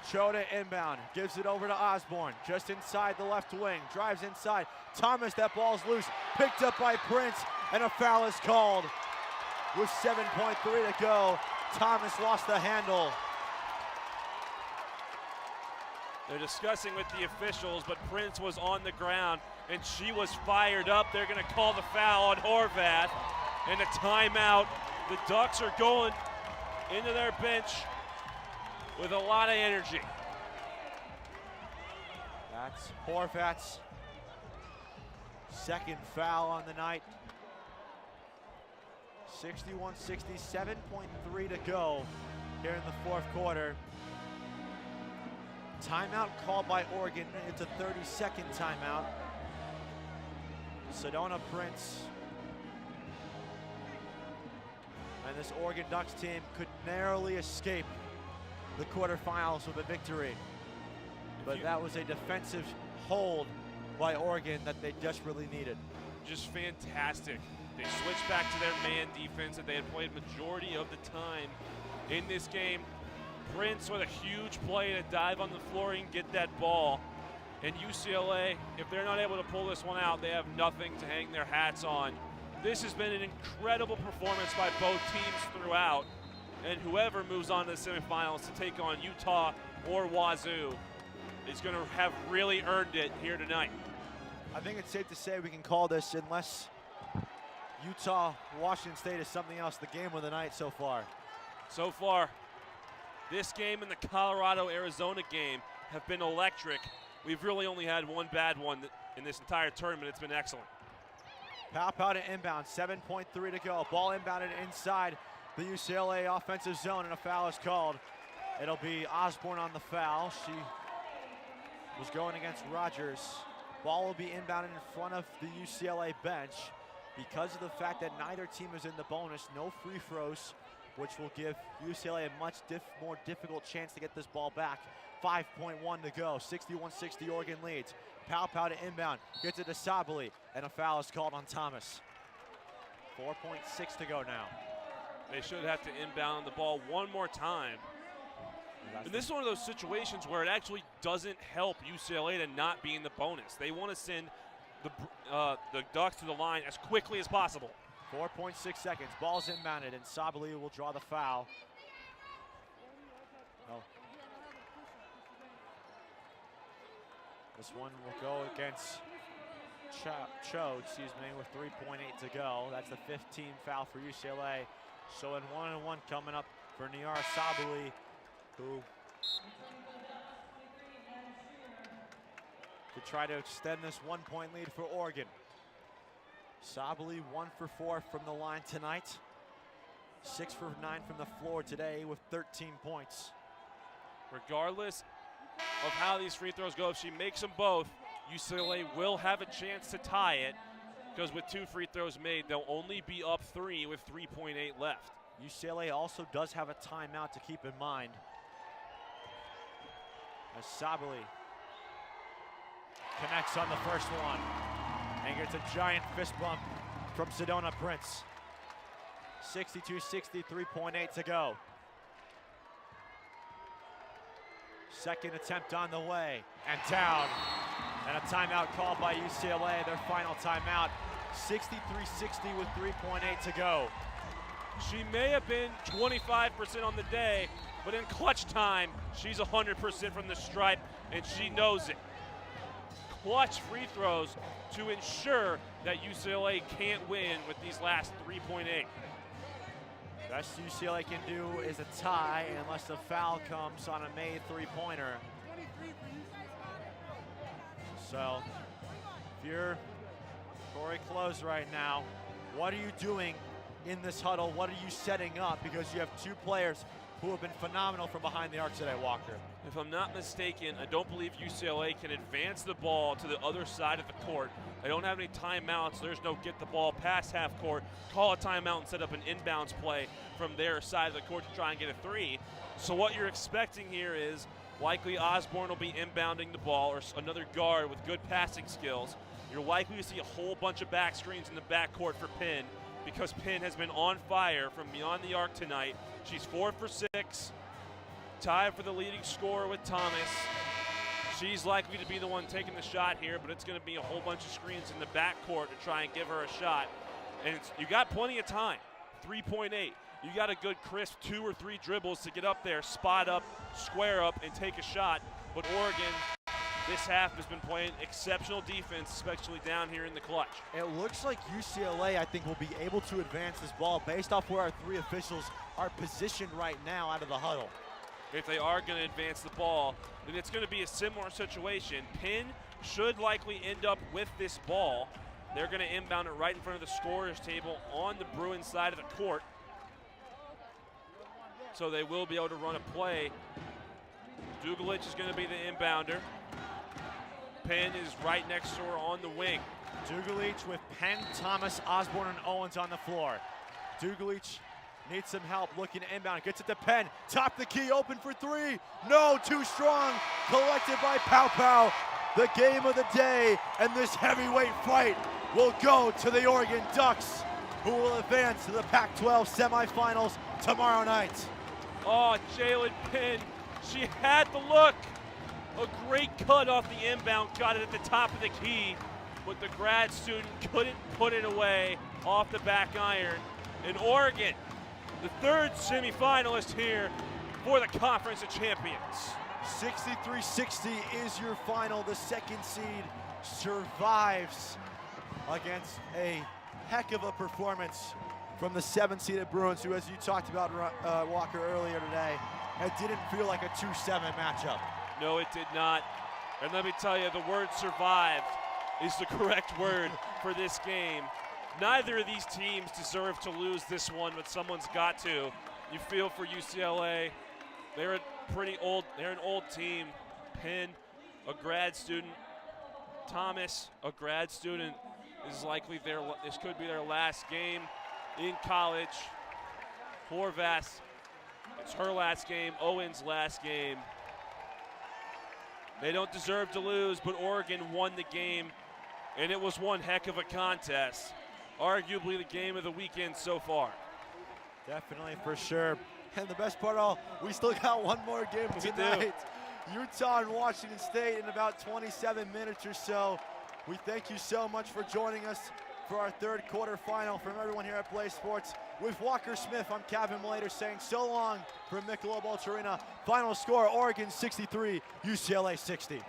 Choda inbound, gives it over to Osborne, just inside the left wing, drives inside. Thomas, that ball's loose, picked up by Prince, and a foul is called. With 7.3 to go, Thomas lost the handle.
They're discussing with the officials, but Prince was on the ground, and she was fired up. They're gonna call the foul on Horvath, and a timeout. The Ducks are going into their bench with a lot of energy.
That's Horvath's second foul on the night. 61-60, 7.3 to go here in the fourth quarter. Timeout called by Oregon. It's a 30-second timeout. Sedona Prince and this Oregon Ducks team could narrowly escape the quarterfinals with a victory. But that was a defensive hold by Oregon that they desperately needed.
Just fantastic. They switched back to their man defense that they had played majority of the time in this game. Prince with a huge play to dive on the floor and get that ball. And UCLA, if they're not able to pull this one out, they have nothing to hang their hats on. This has been an incredible performance by both teams throughout. And whoever moves on to the semifinals to take on Utah or Wazoo is going to have really earned it here tonight.
I think it's safe to say we can call this, unless Utah, Washington State is something else, the game of the night so far.
So far, this game and the Colorado-Arizona game have been electric. We've really only had one bad one in this entire tournament. It's been excellent.
Pow to inbound, 7.3 to go. Ball inbounded inside the UCLA offensive zone, and a foul is called. It'll be Osborne on the foul. She was going against Rogers. Ball will be inbounded in front of the UCLA bench. Because of the fact that neither team is in the bonus, no free throws, which will give UCLA a much more difficult chance to get this ball back. 5.1 to go, 61-60 Oregon leads. Pow to inbound, gets it to Sabali, and a foul is called on Thomas. 4.6 to go now.
They should have to inbound the ball one more time. And this is one of those situations where it actually doesn't help UCLA to not be in the bonus. They want to send the Ducks to the line as quickly as possible.
4.6 seconds, ball's inbounded, and Sabali will draw the foul. Oh. This one will go against Cho, with 3.8 to go. That's the 15th foul for UCLA. So in 1-on-1 coming up for Niara Sabali, who to try to extend this 1-point lead for Oregon. Sabali 1 for 4 from the line tonight. 6 for 9 from the floor today with 13 points.
Regardless of how these free throws go, if she makes them both, UCLA will have a chance to tie it, because with 2 free throws made, they'll only be up 3 with 3.8 left.
UCLA also does have a timeout to keep in mind. As Sabali connects on the first one and gets a giant fist bump from Sedona Prince. 62-60, 3.8 to go. Second attempt on the way and down. And a timeout called by UCLA, their final timeout. 63-60 with 3.8 to go.
She may have been 25% on the day, but in clutch time, she's 100% from the stripe, and she knows it. Clutch free throws to ensure that UCLA can't win with these last 3.8.
Best UCLA can do is a tie unless the foul comes on a made three-pointer. So, if you're Corey Close right now, what are you doing in this huddle? What are you setting up? Because you have 2 players who have been phenomenal from behind the arc today, Walker.
If I'm not mistaken, I don't believe UCLA can advance the ball to the other side of the court. They don't have any timeouts. There's no get the ball past half court, call a timeout and set up an inbounds play from their side of the court to try and get a 3. So what you're expecting here is likely Osborne will be inbounding the ball, or another guard with good passing skills. You're likely to see a whole bunch of back screens in the backcourt for Penn, because Penn has been on fire from beyond the arc tonight. She's 4 for 6, tied for the leading scorer with Thomas. She's likely to be the one taking the shot here, but it's going to be a whole bunch of screens in the backcourt to try and give her a shot. And you got plenty of time, 3.8. You got a good crisp 2 or 3 dribbles to get up there, spot up, square up, and take a shot. But Oregon, this half, has been playing exceptional defense, especially down here in the clutch.
It looks like UCLA, I think, will be able to advance this ball based off where our 3 officials are positioned right now out of the huddle.
If they are going to advance the ball, then it's going to be a similar situation. Penn should likely end up with this ball. They're going to inbound it right in front of the scorer's table on the Bruins side of the court. So they will be able to run a play. Dugalich is going to be the inbounder. Penn is right next to her on the wing.
Dugalich with Penn, Thomas, Osborne, and Owens on the floor. Dugalich needs some help, looking to inbound, gets it to Penn, top the key, open for 3. No, too strong, collected by Pow. The game of the day, and this heavyweight fight will go to the Oregon Ducks, who will advance to the Pac-12 semifinals tomorrow night.
Oh, Jalen Penn, she had the look. A great cut off the inbound, got it at the top of the key, but the grad student couldn't put it away off the back iron. And Oregon, the third semifinalist here for the Conference of Champions.
63-60 is your final. The second seed survives against a heck of a performance from the 7th-seeded Bruins, who, as you talked about, Walker, earlier today, it didn't feel like a 2-7 matchup.
No, it did not. And let me tell you, the word survived is the correct word for this game. Neither of these teams deserve to lose this one, but someone's got to. You feel for UCLA. They're an old team. Penn, a grad student. Thomas, a grad student, is likely this could be their last game in college. Horvath, it's her last game. Owen's last game. They don't deserve to lose, but Oregon won the game, and it was one heck of a contest. Arguably the game of the weekend so far.
Definitely, for sure. And the best part of all, we still got one more game tonight. Utah and Washington State in about 27 minutes or so. We thank you so much for joining us for our third quarterfinal. From everyone here at Play Sports, with Walker Smith, I'm Kevin Malater saying so long from Michelob Ultra Arena. Final score, Oregon 63, UCLA 60.